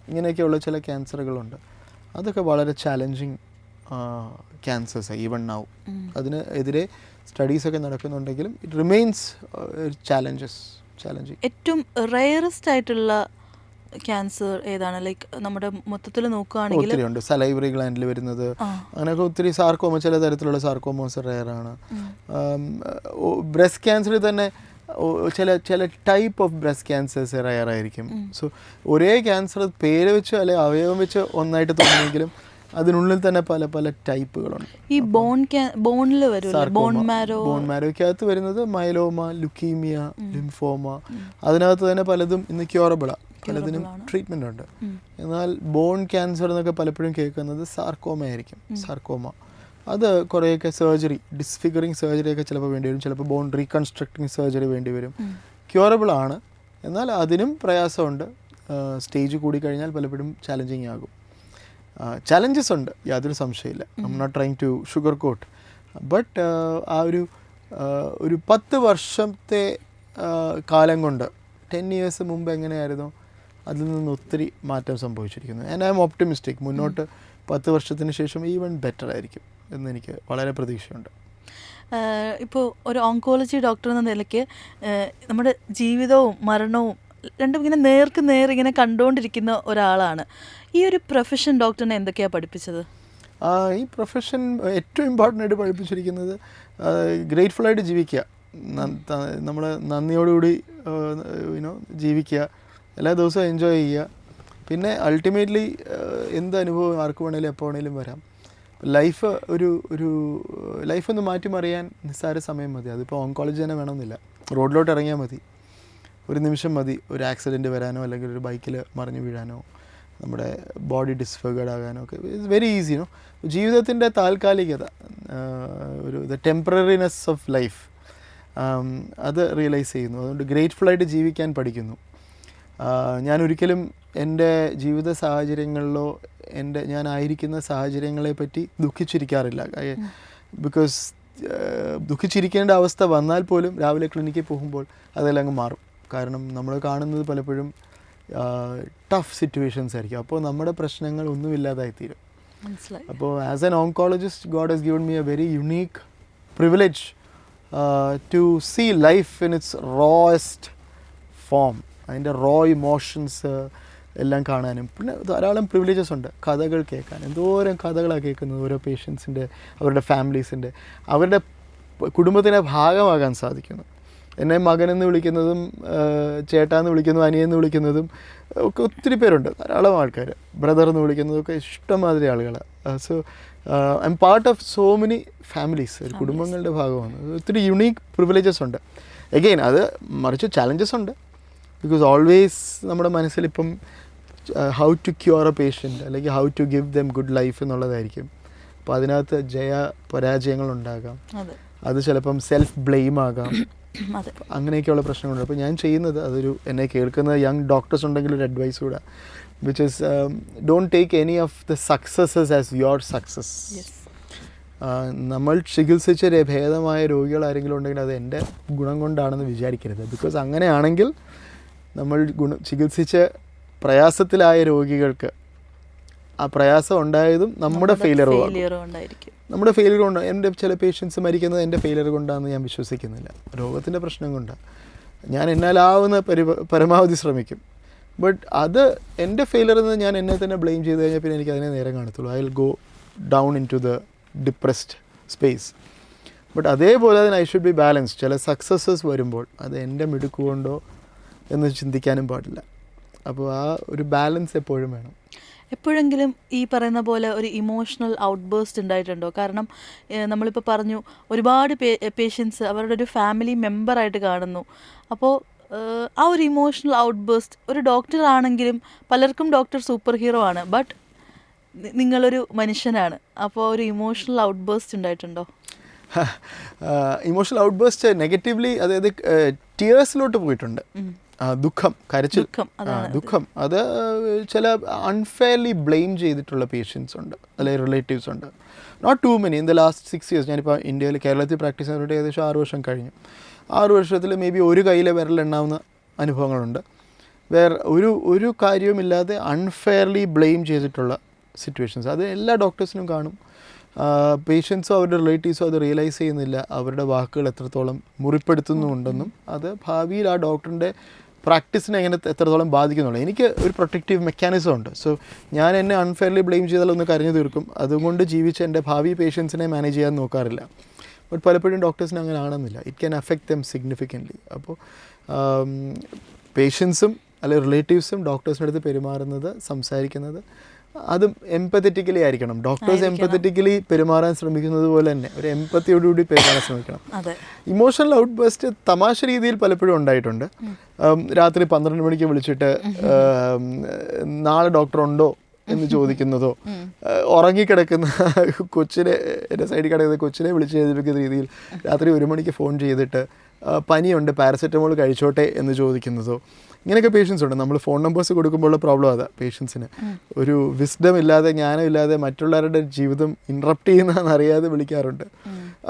ഇങ്ങനെയൊക്കെയുള്ള ചില ക്യാൻസറുകളുണ്ട്. അതൊക്കെ വളരെ ചാലഞ്ചിങ് ക്യാൻസേഴ്സാണ് ഈവൺ നൗ. അതിന് എതിരെ സ്റ്റഡീസൊക്കെ നടക്കുന്നുണ്ടെങ്കിലും ഇറ്റ് റിമെയിൻസ് ചാലഞ്ചിങ്. ഏറ്റവും റയറസ്റ്റ് ആയിട്ടുള്ള ക്യാൻസർ ഏതാണ്? ലൈക്ക് നമ്മുടെ മൊത്തത്തിൽ നോക്കുകയാണെങ്കിൽ ഒത്തിരി ഉണ്ട്. സലൈവറി ഗ്ലാൻഡിൽ വരുന്നത്, അങ്ങനെയൊക്കെ ഒത്തിരി. സാർക്കോമ, ചില തരത്തിലുള്ള സാർക്കോമോസ് റെയറാണ്. ബ്രസ്റ്റ് ക്യാൻസറിൽ തന്നെ ചില ടൈപ്പ് ഓഫ് ബ്രസ്റ്റ് ക്യാൻസേഴ്സ് റെയറായിരിക്കും. സോ ഒരേ ക്യാൻസർ പേര് വെച്ച് അല്ലെങ്കിൽ അവയവം വെച്ച് ഒന്നായിട്ട് തോന്നുമെങ്കിലും അതിനുള്ളിൽ തന്നെ പല പല ടൈപ്പുകളുണ്ട്. ഈ ബോണിൽ ബോൺ മാരോയ്ക്കകത്ത് വരുന്നത് മൈലോമ, ലുക്കീമിയ, ലിംഫോമ, അതിനകത്ത് തന്നെ പലതും ഇന്ന് ക്യൂറബിളാണ്, പലതിനും ട്രീറ്റ്മെൻ്റ് ഉണ്ട്. എന്നാൽ ബോൺ ക്യാൻസർ എന്നൊക്കെ പലപ്പോഴും കേൾക്കുന്നത് സാർക്കോമ ആയിരിക്കും. സാർക്കോമ അത് കുറേയൊക്കെ സർജറി, ഡിസ്ഫിഗറിങ് സർജറിയൊക്കെ ചിലപ്പോൾ വേണ്ടി വരും, ചിലപ്പോൾ ബോൺ റീകൺസ്ട്രക്റ്റിംഗ് സർജറി വേണ്ടി വരും. ക്യൂറബിളാണ്, എന്നാൽ അതിനും പ്രയാസമുണ്ട്. സ്റ്റേജ് കൂടിക്കഴിഞ്ഞാൽ പലപ്പോഴും ചാലഞ്ചിങ് ആകും. ചാലഞ്ചസ് ഉണ്ട്, യാതൊരു സംശയമില്ല. I am not trying to sugar coat. But ആ ഒരു 10 വർഷത്തെ കാലം കൊണ്ട് 10 years മുമ്പ് എങ്ങനെയായിരുന്നു അതിൽ നിന്ന് ഒത്തിരി മാറ്റം സംഭവിച്ചിരിക്കുന്നു. And I'm optimistic. മുന്നോട്ട് 10 വർഷത്തിന് ശേഷം ഈവൻ ബെറ്റർ ആയിരിക്കും എന്നെനിക്ക് വളരെ പ്രതീക്ഷയുണ്ട്. ഇപ്പോൾ ഒരു ഓങ്കോളജി ഡോക്ടർ എന്ന നിലയ്ക്ക് നമ്മുടെ ജീവിതവും മരണവും രണ്ടും ഇങ്ങനെ നേർക്ക് നേർ ഇങ്ങനെ കണ്ടുകൊണ്ടിരിക്കുന്ന ഒരാളാണ്. ഈ ഒരു പ്രൊഫഷൻ ഡോക്ടറിനെ എന്തൊക്കെയാണ് പഠിപ്പിച്ചത്? ഈ പ്രൊഫഷൻ ഏറ്റവും ഇമ്പോർട്ടൻ്റ് ആയിട്ട് പഠിപ്പിച്ചിരിക്കുന്നത് ഗ്രേറ്റ്ഫുള്ളായിട്ട് ജീവിക്കുക, നമ്മൾ നന്ദിയോടുകൂടി ജീവിക്കുക, എല്ലാ ദിവസവും എൻജോയ് ചെയ്യുക. പിന്നെ അൾട്ടിമേറ്റ്ലി എന്ത് അനുഭവം ആർക്ക് വേണേലും എപ്പോൾ വേണേലും വരാം. ലൈഫൊന്ന് മാറ്റിമറിയാൻ നിസ്സാര സമയം മതി. അതിപ്പോൾ ഓങ്കോളജി തന്നെ വേണമെന്നില്ല, റോഡിലോട്ട് ഇറങ്ങിയാൽ മതി, ഒരു നിമിഷം മതി ഒരു ആക്സിഡൻറ്റ് വരാനോ അല്ലെങ്കിൽ ഒരു ബൈക്കിൽ മറിഞ്ഞു വീഴാനോ നമ്മുടെ ബോഡി ഡിസ്ഫിഗർഡ് ആകാനോ ഒക്കെ. It's very easy. ജീവിതത്തിൻ്റെ താൽക്കാലികത, ദ ടെമ്പററിനെസ് ഓഫ് ലൈഫ്, അത് റിയലൈസ് ചെയ്യുന്നു. അതുകൊണ്ട് ഗ്രേറ്റ്ഫുള്ളായിട്ട് ജീവിക്കാൻ പഠിക്കുന്നു. ഞാനൊരിക്കലും എൻ്റെ ജീവിത സാഹചര്യങ്ങളിലോ ഞാനായിരിക്കുന്ന സാഹചര്യങ്ങളെപ്പറ്റി ദുഃഖിച്ചിരിക്കാറില്ല. ബിക്കോസ് ദുഃഖിച്ചിരിക്കേണ്ട അവസ്ഥ വന്നാൽ പോലും രാവിലെ ക്ലിനിക്കിൽ പോകുമ്പോൾ അതെല്ലാം അങ്ങ് മാറും. കാരണം നമ്മൾ കാണുന്നത് പലപ്പോഴും ടഫ് സിറ്റുവേഷൻസ് ആയിരിക്കും. അപ്പോൾ നമ്മുടെ പ്രശ്നങ്ങൾ ഒന്നുമില്ലാതായിത്തീരും. മനസ്സിലായി. അപ്പോൾ as an oncologist God has given me a very unique privilege to see life in its rawest form. അതിൻ്റെ റോ ഇമോഷൻസ് എല്ലാം കാണാനും പിന്നെ ധാരാളം പ്രിവിലേജസ് ഉണ്ട്. കഥകൾ കേൾക്കാൻ, എന്തോരം കഥകളാണ് കേൾക്കുന്നത് ഓരോ പേഷ്യൻസിൻ്റെ, അവരുടെ ഫാമിലീസിൻ്റെ, അവരുടെ കുടുംബത്തിൻ്റെ ഭാഗമാകാൻ സാധിക്കുന്നു. എന്നെ മകനെന്ന് വിളിക്കുന്നതും ചേട്ടാന്ന് വിളിക്കുന്നതും അനിയെന്ന് വിളിക്കുന്നതും ഒക്കെ ഒത്തിരി പേരുണ്ട്, ധാരാളം ആൾക്കാർ. ബ്രദർ എന്ന് വിളിക്കുന്നതൊക്കെ ഇഷ്ടംമാതിരി ആളുകളാണ്. So I M part of so many families, ഒരു കുടുംബങ്ങളുടെ ഭാഗമാണ്. ഒത്തിരി യുണീക്ക് പ്രിവിലേജസ് ഉണ്ട്. എഗെയിൻ അത് മറിച്ച് ചാലഞ്ചസ് ഉണ്ട്. ബിക്കോസ് ഓൾവേസ് നമ്മുടെ മനസ്സിലിപ്പം how to cure a patient അല്ലെങ്കിൽ how to give them good life എന്നുള്ളതായിരിക്കും. അപ്പോൾ അതിനകത്ത് പരാജയങ്ങളുണ്ടാകാം, അത് ചിലപ്പം സെൽഫ് ബ്ലെയിം ആകാം, അങ്ങനെയൊക്കെയുള്ള പ്രശ്നങ്ങളുണ്ട്. അപ്പോൾ ഞാൻ ചെയ്യുന്നത് അതൊരു എന്നെ കേൾക്കുന്ന യങ് ഡോക്ടേഴ്സ് ഉണ്ടെങ്കിൽ ഒരു അഡ്വൈസ് കൂടെ, which is don't take any of the successes as your success. നമ്മൾ ചികിത്സിച്ച ഭേദമായ രോഗികൾ ആരെങ്കിലും ഉണ്ടെങ്കിൽ അത് എൻ്റെ ഗുണം കൊണ്ടാണെന്ന് വിചാരിക്കരുത്. ബിക്കോസ് അങ്ങനെയാണെങ്കിൽ നമ്മൾ ചികിത്സിച്ച പ്രയാസത്തിലായ രോഗികൾക്ക് ആ പ്രയാസം ഉണ്ടായതും നമ്മുടെ ഫെയിലിയർ ഉണ്ടായിരിക്കും. നമ്മുടെ ഫെയിലിയർ കൊണ്ട് എൻ്റെ ചില പേഷ്യൻസ് മരിക്കുന്നത് എൻ്റെ ഫെയിലിയർ കൊണ്ടാണെന്ന് ഞാൻ വിശ്വസിക്കുന്നില്ല. രോഗത്തിൻ്റെ പ്രശ്നം കൊണ്ടാണ്. ഞാൻ എന്നാലാവുന്ന പരമാവധി ശ്രമിക്കും. ബട്ട് അത് എൻ്റെ ഫെയിലിയർ എന്ന് ഞാൻ എന്നെ തന്നെ ബ്ലെയിം ചെയ്ത് കഴിഞ്ഞാൽ പിന്നെ എനിക്ക് അതിനെ നേരം കാണത്തുള്ളൂ. I will go down into the depressed space. But അതേപോലെ തന്നെ ഐ ഷുഡ് ബി ബാലൻസ്. ചില സക്സസ്സസ് വരുമ്പോൾ അത് എൻ്റെ മിടുക്കുകൊണ്ടോ എന്ന് ചിന്തിക്കാനും പാടില്ല. അപ്പോൾ ആ ഒരു ബാലൻസ് എപ്പോഴും വേണം. എപ്പോഴെങ്കിലും ഈ പറയുന്ന പോലെ ഒരു ഇമോഷണൽ ഔട്ട് ബേസ്റ്റ് ഉണ്ടായിട്ടുണ്ടോ? കാരണം നമ്മളിപ്പോൾ പറഞ്ഞു ഒരുപാട് പേഷ്യൻസ് അവരുടെ ഒരു ഫാമിലി മെമ്പറായിട്ട് കാണുന്നു. അപ്പോൾ ആ ഒരു ഇമോഷണൽ ഔട്ട് ബേസ്റ്റ് ഒരു ഡോക്ടർ ആണെങ്കിലും പലർക്കും ഡോക്ടർ സൂപ്പർ ഹീറോ ആണ്, ബട്ട് നിങ്ങളൊരു മനുഷ്യനാണ്. അപ്പോൾ ഒരു ഇമോഷണൽ ഔട്ട് ബേസ്റ്റ് ഉണ്ടായിട്ടുണ്ടോ? ഇമോഷണൽ ഔട്ട് ബേസ്റ്റ് നെഗറ്റീവ്ലി, അതായത് ടിയേഴ്സിലോട്ട് പോയിട്ടുണ്ട്. ദുഃഖം, കരച്ചിൽ, ദുഃഖം. അത് ചില അൺഫെയർലി ബ്ലെയിം ചെയ്തിട്ടുള്ള പേഷ്യൻസ് ഉണ്ട്, അല്ലെങ്കിൽ റിലേറ്റീവ്സ് ഉണ്ട്. Not too many. In the last 6 years, ഞാനിപ്പോൾ ഇന്ത്യയിൽ കേരളത്തിൽ പ്രാക്ടീസ് ചെയ്തിട്ട് ഏകദേശം 6 വർഷം കഴിഞ്ഞു. 6 വർഷത്തിൽ മേ ബി ഒരു കയ്യിലെ വിരലെണ്ണാവുന്ന അനുഭവങ്ങളുണ്ട്. ഒരു കാര്യവുമില്ലാതെ അൺഫെയർലി ബ്ലെയിം ചെയ്തിട്ടുള്ള സിറ്റുവേഷൻസ്. അത് എല്ലാ ഡോക്ടേഴ്സിനും കാണും. പേഷ്യൻസോ അവരുടെ റിലേറ്റീവ്സോ അത് റിയലൈസ് ചെയ്യുന്നില്ല, അവരുടെ വാക്കുകൾ എത്രത്തോളം മുറിപ്പെടുത്തുന്നുണ്ടെന്നും അത് ഭാവിയിൽ ആ ഡോക്ടറിൻ്റെ പ്രാക്ടീസിനെ എത്രത്തോളം ബാധിക്കുന്നുള്ളൂ. എനിക്ക് ഒരു പ്രൊട്ടക്റ്റീവ് മെക്കാനിസം ഉണ്ട്. സോ ഞാൻ എന്നെ അൺഫെയർലി ബ്ലെയിം ചെയ്താലൊന്ന് കരഞ്ഞു തീർക്കും. അതുകൊണ്ട് ജീവിച്ച് എൻ്റെ ഭാവി പേഷ്യൻസിനെ മാനേജ് ചെയ്യാൻ നോക്കാറില്ല. ബട്ട് പലപ്പോഴും ഡോക്ടേഴ്സിന് അങ്ങനെ ആണെന്നില്ല. It can affect them significantly. അപ്പോൾ പേഷ്യൻസും അല്ലെങ്കിൽ റിലേറ്റീവ്സും ഡോക്ടേഴ്സിൻ്റെ അടുത്ത് പെരുമാറുന്നത്, സംസാരിക്കുന്നത് അതും എംപത്തറ്റിക്കലി ആയിരിക്കണം. ഡോക്ടേഴ്സ് എംപത്തറ്റിക്കലി പെരുമാറാൻ ശ്രമിക്കുന്നത് പോലെ തന്നെ ഒരു എംപത്തിയോടുകൂടി പെരുമാറാൻ ശ്രമിക്കണം. ഇമോഷണൽ ഔട്ട് ബസ്റ്റ് തമാശ രീതിയിൽ പലപ്പോഴും ഉണ്ടായിട്ടുണ്ട്. രാത്രി 12 മണിക്ക് വിളിച്ചിട്ട് നാളെ ഡോക്ടർ ഉണ്ടോ എന്ന് ചോദിക്കുന്നതോ, ഉറങ്ങിക്കിടക്കുന്ന കൊച്ചിനെ, എൻ്റെ സൈഡിൽ കിടക്കുന്ന കൊച്ചിനെ വിളിച്ച് എഴുതിപ്പിക്കുന്ന രീതിയിൽ രാത്രി 1 മണിക്ക് ഫോൺ ചെയ്തിട്ട് പനിയുണ്ട് പാരസെറ്റമോൾ കഴിച്ചോട്ടെ എന്ന് ചോദിക്കുന്നതോ, ഇങ്ങനെയൊക്കെ പേഷ്യൻസ് ഉണ്ട്. നമ്മൾ ഫോൺ നമ്പേഴ്സ് കൊടുക്കുമ്പോഴുള്ള പ്രോബ്ലം അതാ. പേഷ്യൻസിന് ഒരു വിസ്ഡം ഇല്ലാതെ, ജ്ഞാനമില്ലാതെ മറ്റുള്ളവരുടെ ജീവിതം ഇൻട്രപ്റ്റ് ചെയ്യുന്നതെന്ന് അറിയാതെ വിളിക്കാറുണ്ട്.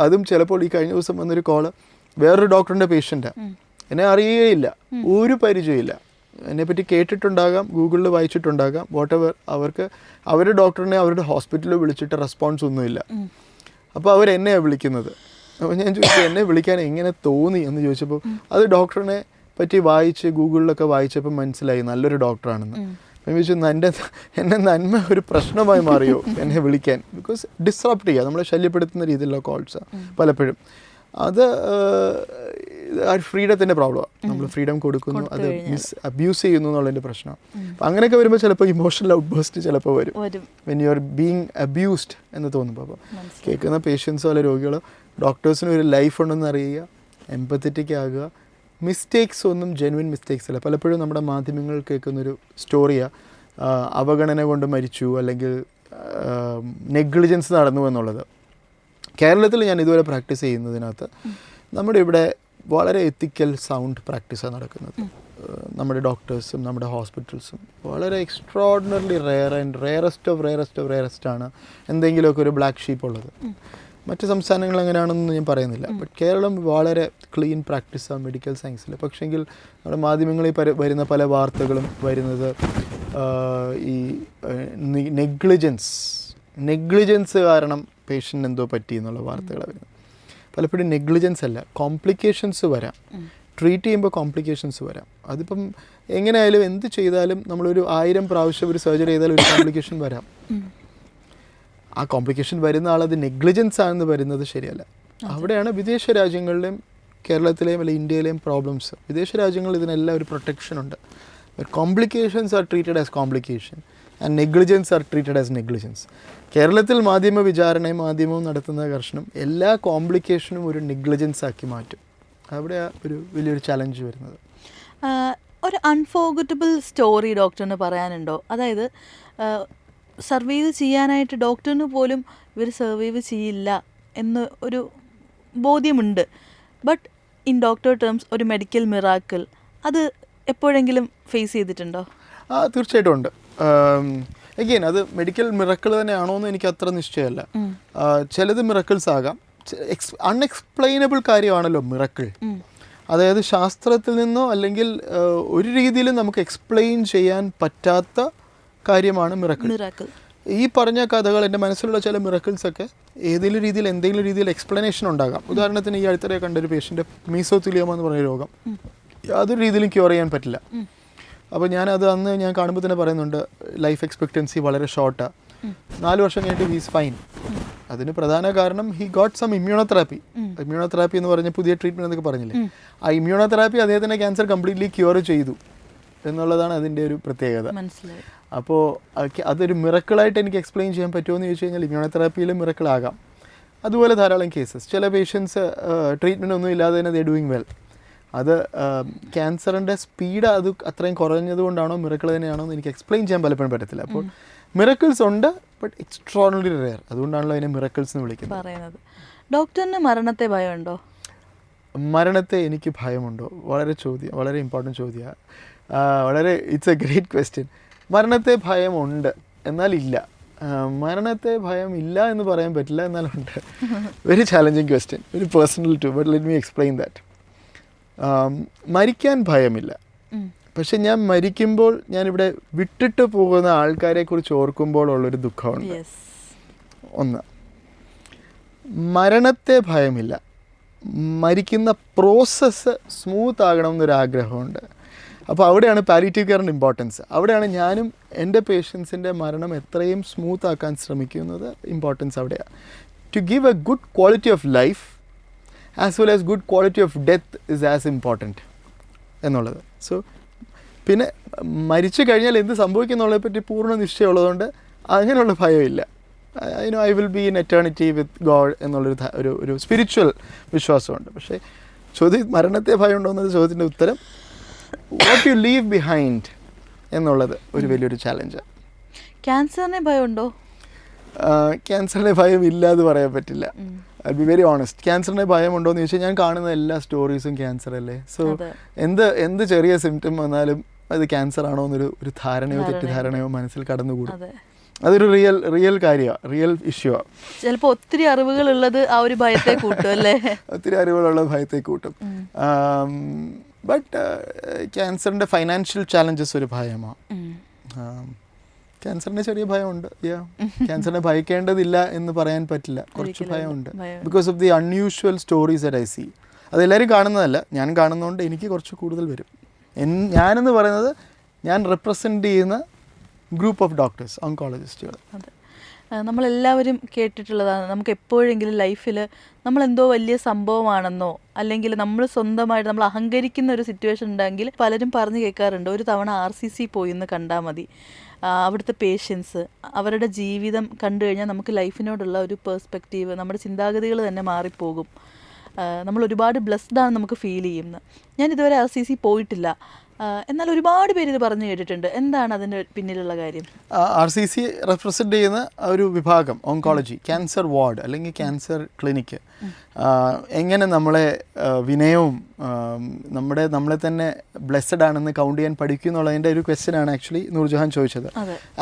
അതും ചിലപ്പോൾ ഈ കഴിഞ്ഞ ദിവസം വന്നൊരു കോള് വേറൊരു ഡോക്ടറിൻ്റെ പേഷ്യൻ്റാണ്. എന്നെ അറിയുകയില്ല, ഒരു പരിചയമില്ല. എന്നെപ്പറ്റി കേട്ടിട്ടുണ്ടാകാം, ഗൂഗിളിൽ വായിച്ചിട്ടുണ്ടാകാം, വാട്ടെവർ. അവർക്ക് അവരുടെ ഡോക്ടറിനെ അവരുടെ ഹോസ്പിറ്റലിൽ വിളിച്ചിട്ട് റെസ്പോൺസ് ഒന്നുമില്ല. അപ്പോൾ അവരെന്നെയാണ് വിളിക്കുന്നത്. അപ്പോൾ ഞാൻ ചോദിച്ചു എന്നെ വിളിക്കാൻ എങ്ങനെ തോന്നി എന്ന് ചോദിച്ചപ്പോൾ അത് ഡോക്ടറിനെ പറ്റി വായിച്ച് ഗൂഗിളിലൊക്കെ വായിച്ചപ്പോൾ മനസ്സിലായി നല്ലൊരു ഡോക്ടറാണെന്ന്. ഞാൻ ചോദിച്ചു എന്നെ നന്മ ഒരു പ്രശ്നമായി മാറിയോ എന്നെ വിളിക്കാൻ? ബിക്കോസ് ഡിസ്റപ്റ്റ് ചെയ്യുക, നമ്മളെ ശല്യപ്പെടുത്തുന്ന രീതിയിലുള്ള കോൾസാണ് പലപ്പോഴും. അത് ഫ്രീഡത്തിൻ്റെ പ്രോബ്ലമാണ്. നമ്മൾ ഫ്രീഡം കൊടുക്കുന്നു, അത് അബ്യൂസ് ചെയ്യുന്നു എന്നുള്ളതിൻ്റെ പ്രശ്നമാണ്. അപ്പം അങ്ങനെയൊക്കെ വരുമ്പോൾ ചിലപ്പോൾ ഇമോഷണൽ ഔട്ട് ബേസ്റ്റ് ചിലപ്പോൾ വരും. When you are being abused എന്ന് തോന്നുമ്പോൾ. അപ്പോൾ കേൾക്കുന്ന പേഷ്യൻസോ അല്ലെ രോഗികളോ ഡോക്ടേഴ്സിന് ഒരു ലൈഫ് ഉണ്ടെന്ന് അറിയുക, എംപത്തറ്റിക് ആകുക. മിസ്റ്റേക്സ് ഒന്നും ജെനുവിൻ മിസ്റ്റേക്സ് അല്ല. പലപ്പോഴും നമ്മുടെ മാധ്യമങ്ങൾ കേൾക്കുന്നൊരു സ്റ്റോറിയാണ് അവഗണന കൊണ്ട് മരിച്ചു അല്ലെങ്കിൽ നെഗ്ലിജൻസ് നടന്നു എന്നുള്ളത്. കേരളത്തിൽ ഞാൻ ഇതുവരെ പ്രാക്ടീസ് ചെയ്യുന്നതിനകത്ത് നമ്മുടെ ഇവിടെ വളരെ എത്തിക്കൽ സൗണ്ട് പ്രാക്ടീസാണ് നടക്കുന്നത്. നമ്മുടെ ഡോക്ടേഴ്സും നമ്മുടെ ഹോസ്പിറ്റൽസും വളരെ എക്സ്ട്രോർഡിനറിലി റെയറസ്റ്റ് ആണ് എന്തെങ്കിലുമൊക്കെ ഒരു ബ്ലാക്ക് ഷീപ്പ് ഉള്ളത്. മറ്റ് സംസ്ഥാനങ്ങൾ എങ്ങനെയാണെന്ന് ഞാൻ പറയുന്നില്ല. ബട്ട് കേരളം വളരെ ക്ലീൻ പ്രാക്ടീസാണ് മെഡിക്കൽ സയൻസിൽ. പക്ഷേങ്കിൽ നമ്മുടെ മാധ്യമങ്ങളിൽ വരുന്ന പല വാർത്തകളും വരുന്നത് ഈ നെഗ്ലിജൻസ്, നെഗ്ലിജൻസ് കാരണം പേഷ്യൻ്റ് എന്തോ പറ്റി എന്നുള്ള വാർത്തകളാണ് വരുന്നത്. പലപ്പോഴും നെഗ്ലിജൻസ് അല്ല, കോംപ്ലിക്കേഷൻസ് വരാം. ട്രീറ്റ് ചെയ്യുമ്പോൾ കോംപ്ലിക്കേഷൻസ് വരാം. അതിപ്പം എങ്ങനെയായാലും എന്ത് ചെയ്താലും നമ്മളൊരു 1000 പ്രാവശ്യം ഒരു സർജറി ചെയ്താലും ഒരു കോംപ്ലിക്കേഷൻ വരാം. ആ കോംപ്ലിക്കേഷൻ വരുന്ന ആളത് നെഗ്ലിജൻസ് ആണെന്ന് വരുന്നത് ശരിയല്ല. അവിടെയാണ് വിദേശ രാജ്യങ്ങളിലെയും കേരളത്തിലെയും അല്ലെങ്കിൽ ഇന്ത്യയിലെയും പ്രോബ്ലംസ്. വിദേശ രാജ്യങ്ങളിൽ ഇതിനെല്ലാം ഒരു പ്രൊട്ടക്ഷൻ ഉണ്ട്. Complications R treated as complication and negligence R treated as negligence. കേരളത്തിൽ മാധ്യമ വിചാരണയും മാധ്യമവും നടത്തുന്ന കർഷണം എല്ലാ കോംപ്ലിക്കേഷനും ഒരു നെഗ്ലിജൻസ് ആക്കി മാറ്റും. അവിടെ ഒരു വലിയൊരു ചലഞ്ച് വരുന്നത്. ഒരു അൺഫോർഗറ്റബിൾ സ്റ്റോറി ഡോക്ടറിന് പറയാനുണ്ടോ? അതായത് സർവൈവ് ചെയ്യാനായിട്ട് ഡോക്ടറിന് പോലും ഇവർ സർവൈവ് ചെയ്യില്ല എന്ന് ഒരു ബോധ്യമുണ്ട്. ബട്ട് ഇൻ ഡോക്ടർ ടേംസ് ഒരു മെഡിക്കൽ മിറാക്കിൾ അത് എപ്പോഴെങ്കിലും ഫേസ് ചെയ്തിട്ടുണ്ടോ? തീർച്ചയായിട്ടും ഉണ്ട്. അഗെയിൻ അത് മെഡിക്കൽ മിറക്കിൾ തന്നെയാണോ എന്ന് എനിക്ക് അത്ര നിശ്ചയമല്ല. ചിലത് മിറക്കിൾസ് ആകാം. അൺഎക്സ്പ്ലെയിനബിൾ കാര്യമാണല്ലോ മിറക്കിൾ. അതായത് ശാസ്ത്രത്തിൽ നിന്നോ അല്ലെങ്കിൽ ഒരു രീതിയിലും നമുക്ക് എക്സ്പ്ലെയിൻ ചെയ്യാൻ പറ്റാത്ത കാര്യമാണ് മിറക്കിൾ. ഈ പറഞ്ഞ കഥകൾ, എൻ്റെ മനസ്സിലുള്ള ചില മിറക്കിൾസൊക്കെ ഏതെങ്കിലും രീതിയിൽ എന്തെങ്കിലും രീതിയിൽ എക്സ്പ്ലനേഷൻ ഉണ്ടാകാം. ഉദാഹരണത്തിന് ഈ അടുത്തിടെ കണ്ടൊരു പേഷ്യൻ്റ് മീസോത്തിലിയോമ എന്ന് പറഞ്ഞ രോഗം യാതൊരു രീതിയിലും ക്യൂർ ചെയ്യാൻ പറ്റില്ല. അപ്പോൾ അന്ന് ഞാൻ കാണുമ്പോൾ തന്നെ പറയുന്നുണ്ട് ലൈഫ് എക്സ്പെക്റ്റൻസി വളരെ ഷോർട്ടാണ്. 4 വർഷം കഴിഞ്ഞിട്ട് ഹീസ് ഫൈൻ. അതിന് പ്രധാന കാരണം he got some immunotherapy. Immunotherapy എന്ന് പറഞ്ഞ പുതിയ ട്രീറ്റ്മെൻറ്റ് എന്നൊക്കെ പറഞ്ഞില്ലേ, ആ ഇമ്മ്യൂണോതെറാപ്പി അദ്ദേഹത്തിൻ്റെ ക്യാൻസർ കംപ്ലീറ്റ്ലി ക്യൂർ ചെയ്തു എന്നുള്ളതാണ് അതിൻ്റെ ഒരു പ്രത്യേകത. അപ്പോൾ അതൊരു മിറക്കിളായിട്ട് എനിക്ക് എക്സ്പ്ലെയിൻ ചെയ്യാൻ പറ്റുമോ എന്ന് ചോദിച്ചു കഴിഞ്ഞാൽ ഇമ്മ്യൂണോതെറാപ്പിയിലും മിറക്കിളാകാം. അതുപോലെ ധാരാളം കേസസ്. ചില പേഷ്യൻസ് ട്രീറ്റ്മെൻറ്റ് ഒന്നും ഇല്ലാതെ തന്നെ ദേ ഡൂയിങ് വെൽ. അത് ക്യാൻസറിൻ്റെ സ്പീഡ് അത് അത്രയും കുറഞ്ഞതുകൊണ്ടാണോ മിറക്കിൾ തന്നെയാണോ എന്ന് എനിക്ക് എക്സ്പ്ലെയിൻ ചെയ്യാൻ പലപ്പോഴും പറ്റത്തില്ല. അപ്പോൾ മിറക്കിൾസ് ഉണ്ട്, ബട്ട് എക്സ്ട്രോർഡിനറി റെയർ. അതുകൊണ്ടാണല്ലോ അതിനെ മിറക്കിൾസ് എന്ന് വിളിക്കുന്നത്. ഡോക്ടറിന് മരണത്തെ ഭയമുണ്ടോ? മരണത്തെ എനിക്ക് ഭയമുണ്ടോ? വളരെ ഇമ്പോർട്ടൻറ്റ് ചോദ്യമാണ്. It's A great question. മരണത്തെ ഭയമുണ്ട്, എന്നാൽ ഇല്ല. മരണത്തെ ഭയം ഇല്ല എന്ന് പറയാൻ പറ്റില്ല, എന്നാലുണ്ട്. Very challenging question, very personal too, but let me explain that. മരിക്കാൻ ഭയമില്ല, പക്ഷെ ഞാൻ മരിക്കുമ്പോൾ ഞാനിവിടെ വിട്ടിട്ട് പോകുന്ന ആൾക്കാരെ കുറിച്ച് ഓർക്കുമ്പോൾ ഉള്ളൊരു ദുഃഖമുണ്ട്. ഒന്ന്, മരണത്തെ ഭയമില്ല, മരിക്കുന്ന പ്രോസസ്സ് സ്മൂത്ത് ആകണമെന്നൊരാഗ്രഹമുണ്ട്. അപ്പോൾ അവിടെയാണ് പാലിയേറ്റീവ് കെയറിൻ്റെ ഇമ്പോർട്ടൻസ്. അവിടെയാണ് ഞാനും എൻ്റെ പേഷ്യൻസിൻ്റെ മരണം എത്രയും സ്മൂത്ത് ആക്കാൻ ശ്രമിക്കുന്നത്. ഇമ്പോർട്ടൻസ് അവിടെയാണ്. To give a good quality of life as well as good quality of death is as important എന്നുള്ളത്. സോ പിന്നെ മരിച്ചു കഴിഞ്ഞാൽ എന്ത് സംഭവിക്കുന്നുള്ളതിനെ പറ്റി പൂർണ്ണ നിശ്ചയമുള്ളതുകൊണ്ട് അങ്ങനെയുള്ള ഭയമില്ല. I will be in eternity with God എന്നുള്ളൊരു ഒരു സ്പിരിച്വൽ വിശ്വാസമുണ്ട്. പക്ഷേ മരണത്തെ ഭയമുണ്ടോ എന്നത് ചോദ്യത്തിൻ്റെ ഉത്തരം വാട്ട് യു ലീവ് ബിഹൈൻഡ് എന്നുള്ളത് ഒരു വലിയൊരു ചാലഞ്ചാണ്. ക്യാൻസറിനെ ഭയമുണ്ടോ? ക്യാൻസറിനെ ഭയം ഇല്ല എന്ന് പറയാൻ പറ്റില്ല. I be very honest. ക്യാൻസറിനെ ഭയമുണ്ടോ എന്ന് ചോദിച്ചാൽ ഞാൻ കാണുന്ന എല്ലാ സ്റ്റോറീസും ക്യാൻസർ അല്ലേ. സോ എന്ത് ചെറിയ സിംറ്റം വന്നാലും അത് ക്യാൻസർ ആണോ എന്നൊരു ധാരണയോ തെറ്റിദ്ധാരണയോ മനസ്സിൽ കടന്നുകൂടും. അതൊരു റിയൽ കാര്യമാണ്, റിയൽ ഇഷ്യൂ ആണ്. ചിലപ്പോൾ ഒത്തിരി അറിവുകളുള്ളത് ആ ഒരു ഭയത്തെ കൂട്ടും അല്ലേ. ഒത്തിരി അറിവുകളുള്ളത് ഭയത്തെ കൂട്ടും. ബട്ട് ക്യാൻസറിൻ്റെ ഫൈനാൻഷ്യൽ ചാലഞ്ചസ് ഒരു ഭയമാണ്. ക്യാൻസറിൻ്റെ ചെറിയ ഭയമുണ്ട്. ക്യാൻസറിനെ ഭയക്കേണ്ടതില്ല എന്ന് പറയാൻ പറ്റില്ല, കുറച്ച് ഭയമുണ്ട്. Because of the unusual stories that I see. അതെല്ലാവരും കാണുന്നതല്ല, ഞാൻ കാണുന്നതുകൊണ്ട് എനിക്ക് കുറച്ച് കൂടുതൽ വരും. ഞാനെന്ന് പറയുന്നത് ഞാൻ റെപ്രസെൻ്റ് ചെയ്യുന്ന ഗ്രൂപ്പ് ഓഫ് ഡോക്ടേഴ്സ്, ഓങ്കോളജിസ്റ്റുകൾ. അതെ, നമ്മളെല്ലാവരും കേട്ടിട്ടുള്ളതാണ്. നമുക്ക് എപ്പോഴെങ്കിലും ലൈഫിൽ നമ്മളെന്തോ വലിയ സംഭവമാണെന്നോ അല്ലെങ്കിൽ നമ്മൾ സ്വന്തമായിട്ട് നമ്മൾ അഹങ്കരിക്കുന്ന ഒരു സിറ്റുവേഷൻ ഉണ്ടെങ്കിൽ പലരും പറഞ്ഞു കേൾക്കാറുണ്ട്, ഒരു തവണ RCC പോയി എന്ന് കണ്ടാൽ മതി. അവിടുത്തെ പേഷ്യൻസ്, അവരുടെ ജീവിതം കണ്ടു കഴിഞ്ഞാൽ നമുക്ക് ലൈഫിനോടുള്ള ഒരു പേഴ്സ്പെക്റ്റീവ്, നമ്മുടെ ചിന്താഗതികൾ തന്നെ മാറിപ്പോകും. നമ്മൾ ഒരുപാട് ബ്ലെസ്ഡ് ആണ് നമുക്ക് ഫീൽ ചെയ്യുന്നത്. ഞാൻ ഇതുവരെ RCC പോയിട്ടില്ല, എന്നാൽ ഒരുപാട് പേര് ഇത് പറഞ്ഞു കേട്ടിട്ടുണ്ട്. എന്താണ് അതിൻ്റെ പിന്നിലുള്ള കാര്യം? RCC റെപ്രസെൻ്റ് ചെയ്യുന്ന ഒരു വിഭാഗം ഓങ്കോളജി, ക്യാൻസർ വാർഡ് അല്ലെങ്കിൽ ക്യാൻസർ ക്ലിനിക്ക്, എങ്ങനെ നമ്മളെ വിനയവും നമ്മളെ തന്നെ ബ്ലെസ്സഡ് ആണെന്ന് കൗണ്ട് ചെയ്യാൻ പഠിക്കും എന്നുള്ളതിൻ്റെ ഒരു ക്വസ്റ്റ്യനാണ് ആക്ച്വലി നൂർജഹാൻ ചോദിച്ചത്.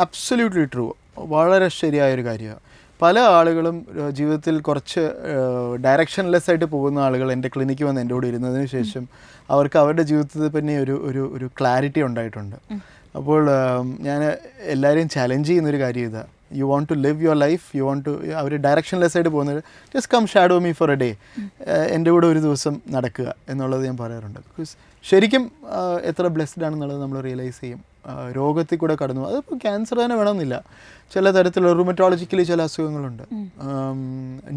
അബ്സല്യൂട്ട്ലി ട്രൂ, വളരെ ശരിയായൊരു കാര്യമാണ്. പല ആളുകളും ജീവിതത്തിൽ കുറച്ച് ഡയറക്ഷൻലെസ് ആയിട്ട് പോകുന്ന ആളുകൾ എൻ്റെ ക്ലിനിക്ക് വന്ന് എൻ്റെ കൂടെ ഇരുന്നതിന് ശേഷം അവർക്ക് അവരുടെ ജീവിതത്തിൽ തന്നെ ഒരു ക്ലാരിറ്റി ഉണ്ടായിട്ടുണ്ട്. അപ്പോൾ ഞാൻ എല്ലാവരെയും ചലഞ്ച് ചെയ്യുന്നൊരു കാര്യം ഇതാണ്, you want to live your life, you want to അവർ ഡയറക്ഷൻലെസ് ആയിട്ട് പോകുന്നത്, just come shadow me for a day, എൻ്റെ കൂടെ ഒരു ദിവസം നടക്കുക എന്നുള്ളത് ഞാൻ പറയാറുണ്ട്. ബിക്കോസ് ശരിക്കും എത്ര ബ്ലെസ്ഡ് ആണെന്നുള്ളത് നമ്മൾ റിയലൈസ് ചെയ്യും. രോഗത്തിൽ കൂടെ കടന്നു, അതിപ്പോൾ ക്യാൻസർ തന്നെ വേണമെന്നില്ല, ചില തരത്തിലുള്ള റുമറ്റോളജിക്കലി ചില അസുഖങ്ങളുണ്ട്,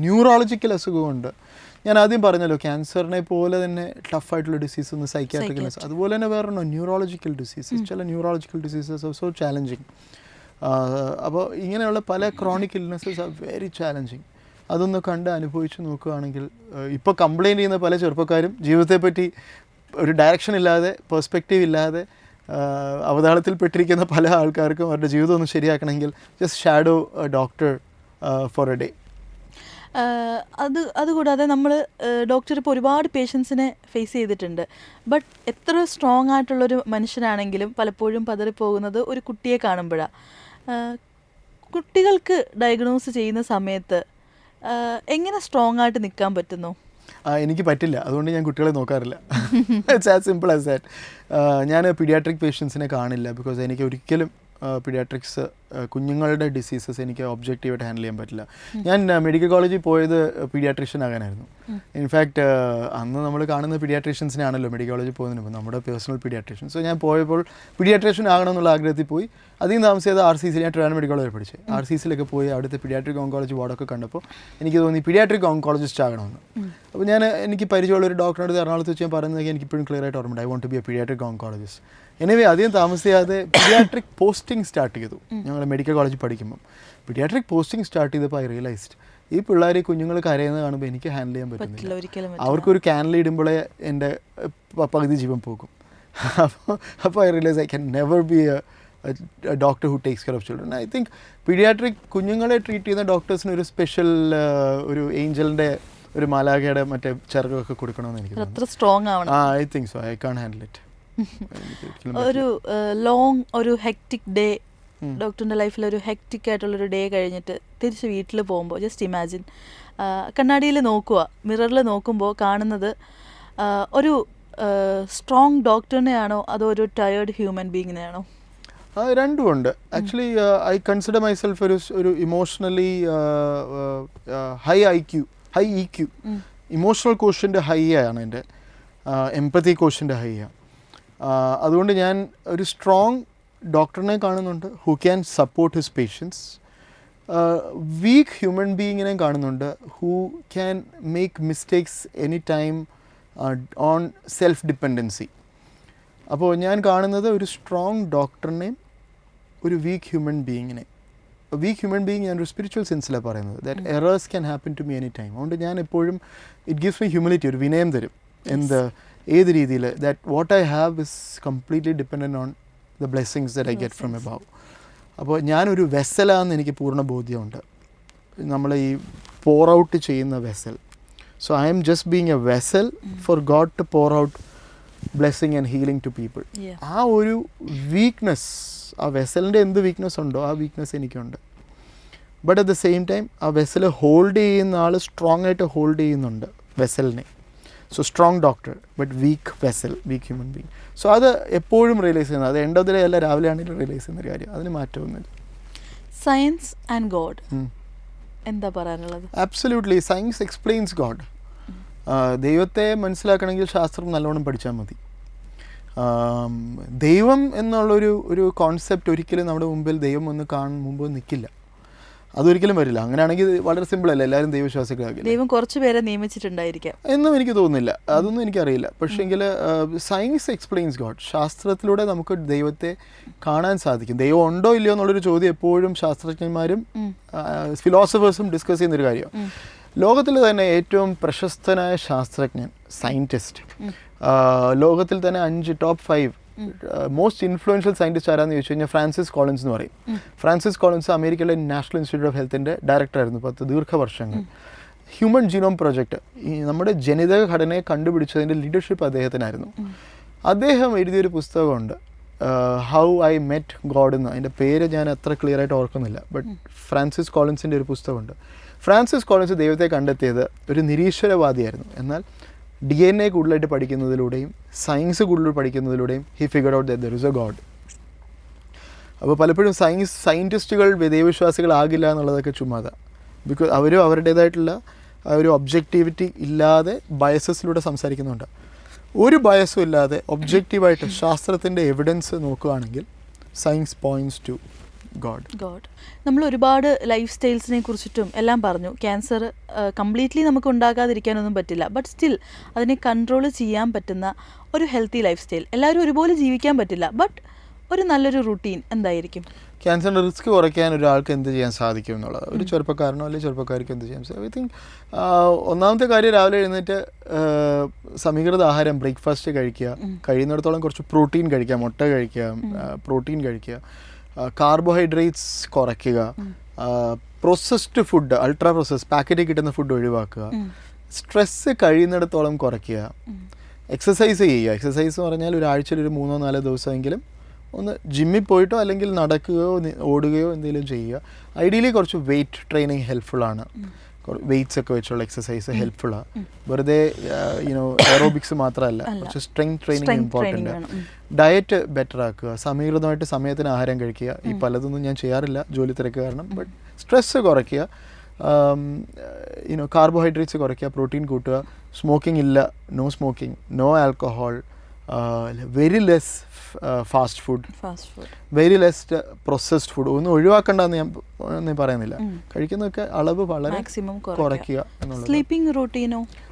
ന്യൂറോളജിക്കൽ അസുഖമുണ്ട്. ഞാൻ ആദ്യം പറഞ്ഞല്ലോ ക്യാൻസറിനെ പോലെ തന്നെ ടഫായിട്ടുള്ള ഡിസീസ് ഒന്ന് സൈക്യാട്രിക് ഇൽനെസ്, അതുപോലെ തന്നെ വേറെ ന്യൂറോളജിക്കൽ ഡിസീസസ്, ചില neurological diseases are so challenging. അപ്പോൾ ഇങ്ങനെയുള്ള പല chronic illnesses are very challenging. അതൊന്ന് കണ്ട് അനുഭവിച്ച് നോക്കുകയാണെങ്കിൽ, ഇപ്പോൾ കംപ്ലയിൻറ്റ് ചെയ്യുന്ന പല ചെറുപ്പക്കാരും ജീവിതത്തെപ്പറ്റി ഒരു ഡയറക്ഷൻ ഇല്ലാതെ, പെർസ്പെക്റ്റീവ് ഇല്ലാതെ അവതാളത്തിൽപ്പെട്ടിരിക്കുന്ന പല ആൾക്കാർക്കും അവരുടെ ജീവിതം ഒന്ന് ശരിയാക്കണമെങ്കിൽ just shadow doctor for a day. അതുകൂടാതെ നമ്മൾ ഡോക്ടർ ഇപ്പോൾ ഒരുപാട് പേഷ്യൻസിനെ ഫേസ് ചെയ്തിട്ടുണ്ട്. ബട്ട് എത്ര സ്ട്രോങ് ആയിട്ടുള്ളൊരു മനുഷ്യനാണെങ്കിലും പലപ്പോഴും പതറിപ്പോകുന്നത് ഒരു കുട്ടിയെ കാണുമ്പോഴാണ്. കുട്ടികൾക്ക് ഡയഗ്നോസ് ചെയ്യുന്ന സമയത്ത് എങ്ങനെ സ്ട്രോങ് ആയിട്ട് നിൽക്കാൻ പറ്റുന്നു? എനിക്ക് പറ്റില്ല, അതുകൊണ്ട് ഞാൻ കുട്ടികളെ നോക്കാറില്ല. It's as simple as that. ഞാൻ പീഡിയാട്രിക് പേഷ്യൻസിനെ കാണില്ല, ബിക്കോസ് എനിക്ക് ഒരിക്കലും പീഡിയാട്രിക്സ് കുഞ്ഞുങ്ങളുടെ ഡിസീസസ് എനിക്ക് ഒബ്ജക്റ്റീവായിട്ട് ഹാൻഡിൽ ചെയ്യാൻ പറ്റില്ല. ഞാൻ മെഡിക്കൽ കോളേജിൽ പോയത് പീഡിയാട്രീഷ്യൻ ആകാനായിരുന്നു. ഇൻഫാക്റ്റ് അന്ന് നമ്മൾ കാണുന്ന പീഡിയാട്രീഷ്യൻസിനെ ആണല്ലോ മെഡിക്കൽ കോളേജിൽ പോകുന്നതിന് മുമ്പ്, നമ്മുടെ പേഴ്സണൽ പീഡിയാട്രീഷ്യൻ. സോ ഞാൻ പോയപ്പോൾ പീഡിയാട്രീഷ്യൻ ആകണമെന്നുള്ള ആഗ്രഹത്തിൽ പോയി. അധികം താമസിച്ചത് RCC, ഞാൻ ട്രിവാൻഡ്രം മെഡിക്കൽ കോളേജിൽ പഠിച്ചത്. RCCയിലൊക്കെ പോയി അവിടുത്തെ പീഡിയാട്രിക് ഓങ്കോളജി വാർഡൊക്കെ കണ്ടപ്പോൾ എനിക്ക് തോന്നി പീഡിയാട്രിക് ഓങ്കോളജിസ്റ്റ് ആകണമെന്ന്. അപ്പോൾ എനിക്ക് പരിചയമുള്ള ഒരു ഡോക്ടറിനോട് എറണാകുളത്ത് വെച്ച് ഞാൻ പറയുന്നത് എനിക്കിപ്പോഴും ക്ലിയർ ആയിട്ട് ഓർമ്മയുണ്ട്, I want to be a paediatric oncologist. Anyway അധികം താമസിയാതെ പീഡിയാട്രിക് പോസ്റ്റിംഗ് സ്റ്റാർട്ട് ചെയ്തു. ഞങ്ങൾ മെഡിക്കൽ കോളേജിൽ പഠിക്കുമ്പം പീഡിയാട്രിക് പോസ്റ്റിംഗ് സ്റ്റാർട്ട് ചെയ്തപ്പോൾ ഐ റിയലൈസ്ഡ് ഈ പിള്ളേർ കുഞ്ഞുങ്ങൾ കരയുന്നത് കാണുമ്പോൾ എനിക്ക് ഹാൻഡിൽ ചെയ്യാൻ പറ്റുന്നില്ല. അവർക്കൊരു ക്യാനിൽ ഇടുമ്പോഴേ എൻ്റെ പകുതി ജീവൻ പോകും. അപ്പോൾ I realise I can never be A doctor who takes care of children. I think paediatric കുഞ്ഞുങ്ങളെ ട്രീറ്റ് ചെയ്യുന്ന ഡോക്ടേഴ്സിന് ഒരു സ്പെഷ്യൽ ഒരു ഏഞ്ചലിൻ്റെ ഒരു മാലാഖയുടെ മറ്റേ ചിറകൊക്കെ കൊടുക്കണമെന്ന് എനിക്ക് തോന്നുന്നു. സ്ട്രോങ് ആവണം. I think so. I can handle it. ഒരു ലോങ് ഒരു ഹെക്റ്റിക് ഡേ, ഡോക്ടറിൻ്റെ ലൈഫിൽ ഒരു ഹെക്റ്റിക് ആയിട്ടുള്ളൊരു ഡേ കഴിഞ്ഞിട്ട് തിരിച്ച് വീട്ടിൽ പോകുമ്പോൾ ജസ്റ്റ് ഇമാജിൻ കണ്ണാടിയിൽ നോക്കുക, മിററിൽ നോക്കുമ്പോൾ കാണുന്നത് ഒരു സ്ട്രോങ് ഡോക്ടറിനെയാണോ അതോ ഒരു ടയേർഡ് ഹ്യൂമൻ ബീങ്ങിനെയാണോ? രണ്ടുമുണ്ട്. ആക്ച്വലി ഐ കൺസിഡർ മൈസെൽഫ് ഒരു emotionally high EQ. Emotional quotient high ആണ് എൻ്റെ, എംപതി കോഷ്യൻ്റ് ഹൈ ആണ്. അതുകൊണ്ട് ഞാൻ ഒരു സ്ട്രോങ് ഡോക്ടറിനെ കാണുന്നുണ്ട് who can support his patients. Weak human ബീയിങ്ങിനെ കാണുന്നുണ്ട് who can make mistakes any time on self dependency. അപ്പോൾ ഞാൻ കാണുന്നത് ഒരു സ്ട്രോങ് ഡോക്ടറിനെയും ഒരു വീക്ക് ഹ്യൂമൻ ബീയിങ്ങിനെ. വീക്ക് ഹ്യൂമൻ ബീയിങ് ഞാനൊരു സ്പിരിച്വൽ സെൻസിലാണ് പറയുന്നത്. That errors can happen to me any time. അതുകൊണ്ട് ഞാൻ എപ്പോഴും ഇറ്റ് ഗിവ്സ് മീ ഹ്യൂമിലിറ്റി, ഒരു വിനയം തരും. ഏത് രീതിയിൽ that what I have is completely dependent on the blessings that I get from above. അപ്പോൾ ഞാനൊരു വെസലാണെന്ന് എനിക്ക് പൂർണ്ണ ബോധ്യമുണ്ട്, നമ്മൾ ഈ പോർ ഔട്ട് ചെയ്യുന്ന vessel. So I am just being a vessel for God to pour out blessing and healing to people. ആ ഒരു വീക്ക്നെസ്, ആ വെസലിൻ്റെ എന്ത് വീക്ക്നെസ് ഉണ്ടോ ആ വീക്ക്നെസ് എനിക്കുണ്ട്. But at the same time ആ വെസൽ ഹോൾഡ് ചെയ്യുന്ന ആൾ സ്ട്രോങ് ആയിട്ട് ഹോൾഡ് ചെയ്യുന്നുണ്ട് വെസലിനെ. So strong doctor but weak vessel, weak human being. So അത് എപ്പോഴും റിയലൈസ് ചെയ്യുന്നത്, അത് എൻഡ് ഓഫ് ദ ഡേ അല്ല രാവിലെ ആണെങ്കിലും റിയലൈസ് ചെയ്യുന്ന ഒരു കാര്യം, അതിന് മാറ്റമൊന്നുമില്ല. സയൻസ് ആൻഡ് ഗോഡ് എന്താ പറയാനുള്ളത്? Absolutely, science explains God. ദൈവത്തെ മനസ്സിലാക്കണമെങ്കിൽ ശാസ്ത്രം നല്ലോണം പഠിച്ചാൽ മതി. ദൈവം എന്നുള്ളൊരു കോൺസെപ്റ്റ് ഒരിക്കലും നമ്മുടെ മുമ്പിൽ ദൈവം ഒന്ന് മുമ്പ് നിൽക്കില്ല, അതൊരിക്കലും വരില്ല. അങ്ങനെയാണെങ്കിൽ വളരെ സിമ്പിൾ അല്ല, എല്ലാവരും ദൈവവിശ്വാസികളാകില്ല. ദൈവം കുറച്ച് പേരെ നിയമിച്ചിട്ടുണ്ടായിരിക്കാം എന്നും എനിക്ക് തോന്നുന്നില്ല, അതൊന്നും എനിക്കറിയില്ല. പക്ഷേങ്കിൽ സയൻസ് എക്സ്പ്ലെയിൻസ് ഗോഡ്. ശാസ്ത്രത്തിലൂടെ നമുക്ക് ദൈവത്തെ കാണാൻ സാധിക്കും. ദൈവം ഉണ്ടോ ഇല്ലയോ എന്നുള്ളൊരു ചോദ്യം എപ്പോഴും ശാസ്ത്രജ്ഞന്മാരും ഫിലോസഫേഴ്സും ഡിസ്കസ് ചെയ്യുന്നൊരു കാര്യമാണ്. ലോകത്തിൽ തന്നെ ഏറ്റവും പ്രശസ്തനായ ശാസ്ത്രജ്ഞൻ, സയൻറ്റിസ്റ്റ്, ലോകത്തിൽ തന്നെ 5 ടോപ്പ് 5 മോസ്റ്റ് ഇൻഫ്ലുവൻഷ്യൽ സയൻറ്റിസ്റ്റ് ആരാന്ന് ചോദിച്ചു കഴിഞ്ഞാൽ ഫ്രാൻസിസ് കോളിൻസ് എന്ന് പറയും. ഫ്രാൻസിസ് കോളിൻസ് അമേരിക്കയിലെ നാഷണൽ ഇൻസ്റ്റിറ്റ്യൂട്ട് ഓഫ് ഹെൽത്തിൻ്റെ ഡയറക്ടറായിരുന്നു 10 ദീർഘവർഷങ്ങൾ. ഹ്യൂമൻ ജീനോം പ്രൊജക്റ്റ്, ഈ നമ്മുടെ ജനിതക ഘടനയെ കണ്ടുപിടിച്ചതിൻ്റെ ലീഡർഷിപ്പ് അദ്ദേഹത്തിനായിരുന്നു. അദ്ദേഹം എഴുതിയൊരു പുസ്തകമുണ്ട്, ഹൗ ഐ മെറ്റ് ഗോഡ് എന്ന്. അതിൻ്റെ പേര് ഞാൻ അത്ര ക്ലിയർ ആയിട്ട് ഓർക്കുന്നില്ല, ബട്ട് ഫ്രാൻസിസ് കോളിൻസിൻ്റെ ഒരു പുസ്തകമുണ്ട്. ഫ്രാൻസിസ് കോളിൻസ് ദൈവത്തെ കണ്ടെത്തിയത് ഒരു നിരീശ്വരവാദിയായിരുന്നു. എന്നാൽ DNA കൂടുതലായിട്ട് പഠിക്കുന്നതിലൂടെയും സയൻസ് കൂടുതൽ പഠിക്കുന്നതിലൂടെയും he figured out that there is a God. അപ്പോൾ പലപ്പോഴും സയൻറ്റിസ്റ്റുകൾ ദൈവവിശ്വാസികളാകില്ല എന്നുള്ളതൊക്കെ ചുമ്മാതാണ്. ബിക്കോസ് അവരും അവരുടേതായിട്ടുള്ള ആ ഒരു ഒബ്ജക്റ്റിവിറ്റി ഇല്ലാതെ ബയസസിലൂടെ സംസാരിക്കുന്നുണ്ട്. ഒരു ബയസും ഇല്ലാതെ ഒബ്ജക്റ്റീവായിട്ട് ശാസ്ത്രത്തിൻ്റെ എവിഡൻസ് നോക്കുകയാണെങ്കിൽ സയൻസ് പോയിൻറ്റ്സ് ടു ഗോഡ്. നമ്മൾ ഒരുപാട് ലൈഫ് സ്റ്റൈൽസിനെ കുറിച്ചിട്ടും എല്ലാം പറഞ്ഞു. ക്യാൻസർ കംപ്ലീറ്റ്ലി നമുക്ക് ഉണ്ടാകാതിരിക്കാനൊന്നും പറ്റില്ല, ബട്ട് സ്റ്റിൽ അതിനെ കൺട്രോൾ ചെയ്യാൻ പറ്റുന്ന ഒരു ഹെൽത്തി ലൈഫ് സ്റ്റൈൽ. എല്ലാവരും ഒരുപോലെ ജീവിക്കാൻ പറ്റില്ല, ബട്ട് ഒരു നല്ലൊരു റുട്ടീൻ എന്തായിരിക്കും? ക്യാൻസറിൻ്റെ റിസ്ക് കുറയ്ക്കാൻ ഒരാൾക്ക് എന്ത് ചെയ്യാൻ സാധിക്കും എന്നുള്ളത്, ഒരു ചെറുപ്പക്കാരനോ അല്ലെങ്കിൽ ചെറുപ്പക്കാർക്ക് എന്ത് ചെയ്യാൻ സാധിക്കും? ഐ തിങ്ക് ഒന്നാമത്തെ കാര്യം രാവിലെ എഴുന്നേറ്റ് സമീകൃത ആഹാരം ബ്രേക്ക്ഫാസ്റ്റ് കഴിക്കുക, കഴിയുന്നിടത്തോളം കുറച്ച് പ്രോട്ടീൻ കഴിക്കുക, മുട്ട കഴിക്കുക, പ്രോട്ടീൻ കഴിക്കുക, കാർബോഹൈഡ്രേറ്റ്സ് കുറയ്ക്കുക, പ്രോസസ്ഡ് ഫുഡ്, അൾട്രാ പ്രോസസ് പാക്കറ്റിൽ കിട്ടുന്ന ഫുഡ് ഒഴിവാക്കുക, സ്ട്രെസ്സ് കഴിയുന്നിടത്തോളം കുറയ്ക്കുക, എക്സസൈസ് ചെയ്യുക. എക്സസൈസ് എന്ന് പറഞ്ഞാൽ ഒരാഴ്ചയിൽ ഒരു 3-4 ദിവസമെങ്കിലും ഒന്ന് ജിമ്മിൽ പോയിട്ടോ അല്ലെങ്കിൽ നടക്കുകയോ ഓടുകയോ എന്തെങ്കിലും ചെയ്യുക. ഐഡിയലി കുറച്ച് വെയിറ്റ് ട്രെയിനിങ് ഹെൽപ്ഫുള്ളാണ്. വെയ്റ്റ്സ് ഒക്കെ വെച്ചുള്ള എക്സസൈസ് ഹെൽപ്ഫുള്ളാണ്. വെറുതെ എറോബിക്സ് മാത്രമല്ല, കുറച്ച് strength training important. Diet better ആക്കുക, സമീകൃതമായിട്ട് സമയത്തിന് ആഹാരം കഴിക്കുക. ഈ പലതൊന്നും ഞാൻ ചെയ്യാറില്ല ജോലി തിരക്ക് കാരണം, ബട്ട് സ്ട്രെസ്സ് കുറയ്ക്കുക, കാർബോഹൈഡ്രേറ്റ്സ് കുറയ്ക്കുക, പ്രോട്ടീൻ കൂട്ടുക, സ്മോക്കിംഗ് ഇല്ല, no smoking, no alcohol, very less fast food, very less processed food. ഒന്നും ഒഴിവാക്കണ്ടെന്ന് ഞാൻ പറയുന്നില്ല, കഴിക്കുന്നതൊക്കെ അളവ് വളരെ കുറയ്ക്കുക എന്നുള്ളത്.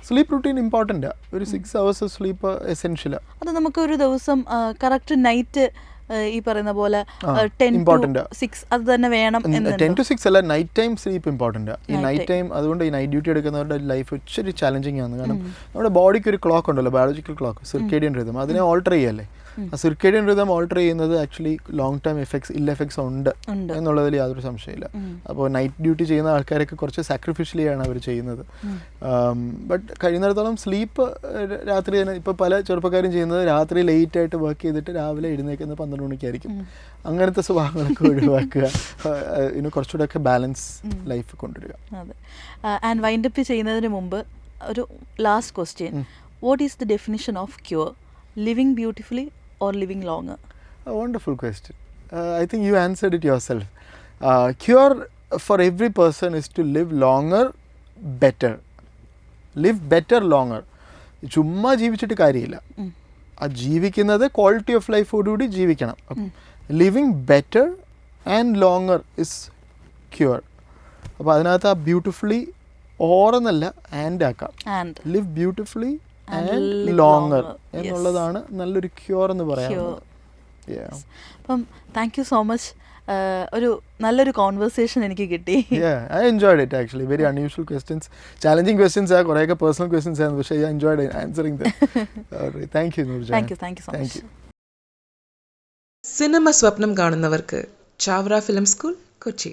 Sleep routine important. ഒരു 6 hours സ്ലീപ്പ് എസെൻഷ്യലാണ്. അത് നമുക്ക് ഒരു ദിവസം കറക്റ്റ് നൈറ്റ് ഈ പറയുന്ന പോലെ 10 to 6 അത് തന്നെ വേണം. 10 to 6 അല്ല, നൈറ്റ് ടൈം സ്ലീപ്പ് ഇമ്പോർട്ടൻ്റ്. ഈ നൈറ്റ് ടൈം അതുകൊണ്ട് ഈ നൈറ്റ് ഡ്യൂട്ടി എടുക്കുന്നവരുടെ ലൈഫ് ഇച്ചിരി ചാലഞ്ചിങ് ആണ്. കാരണം നമ്മുടെ ബോഡിക്ക് ഒരു ക്ലോക്ക് ഉണ്ടല്ലോ, ബയോളജിക്കൽ ക്ലോക്ക്, സിർക്കേഡിയൻ റിതം, അതിനെ ഓൾട്ടർ ചെയ്യല്ലേ. ആ സിർക്കേഡിയൻ റിതം ഓൾട്ടർ ചെയ്യുന്നത് ആക്ച്വലി ലോങ് ടൈം ഇല്ല എഫക്ട്സ് ഉണ്ട് എന്നുള്ളതിൽ യാതൊരു സംശയമില്ല. അപ്പോൾ നൈറ്റ് ഡ്യൂട്ടി ചെയ്യുന്ന ആൾക്കാരൊക്കെ കുറച്ച് സാക്രിഫിഷ്യലി ആണ് അവർ ചെയ്യുന്നത്. ബട്ട് കഴിയുന്നിടത്തോളം സ്ലീപ്പ് രാത്രി തന്നെ. ഇപ്പോൾ പല ചെറുപ്പക്കാരും ചെയ്യുന്നത് രാത്രി ലേറ്റ് ആയിട്ട് വർക്ക് ചെയ്തിട്ട് രാവിലെ എഴുന്നേക്കുന്നത് 12 മണിക്കായിരിക്കും. അങ്ങനത്തെ സ്വഭാവങ്ങളൊക്കെ ഒഴിവാക്കുക, കുറച്ചുകൂടെ ഒക്കെ ബാലൻസ് ലൈഫ് കൊണ്ടുവരിക. അതെ. ആൻഡ് വൈൻഡ് അപ്പ് ചെയ്യുന്നതിന് മുമ്പ് ഒരു last question. What is the definition of cure? Living beautifully or living longer? A wonderful question. I think you answered it yourself. Cure for every person is to live longer, better. Live better longer. ചുമ്മാ ജീവിച്ചിട്ട് കാര്യമില്ല. ആ ജീവിക്കുന്നത് quality of ലൈഫോടുകൂടി ജീവിക്കണം. Living better and longer is cure. അപ്പോൾ അതിനകത്ത് ആ ബ്യൂട്ടിഫുള്ളി ഓറെന്നല്ല ആൻഡ് ആക്കാം. ലിവ് ബ്യൂട്ടിഫുള്ളി ആൻഡ് ലോങ്ങർ എന്നുള്ളതാണ് നല്ലൊരു ക്യൂർ എന്ന് പറയാം. അപ്പം താങ്ക് യു സോ മച്ച്. ഒരു നല്ലൊരു കോൺവെർസേഷൻ എനിക്ക് കിട്ടി. I enjoyed it actually. Very unusual questions, challenging questions are കുറേയൊക്കെ personal questions ആണ്, പക്ഷേ I enjoyed answering them. Thank you Nurjan. Thank you so much. Cinema സ്വപ്നം കാണുന്നവർക്ക് ചാവറ ഫിലിം സ്കൂൾ, കൊച്ചി.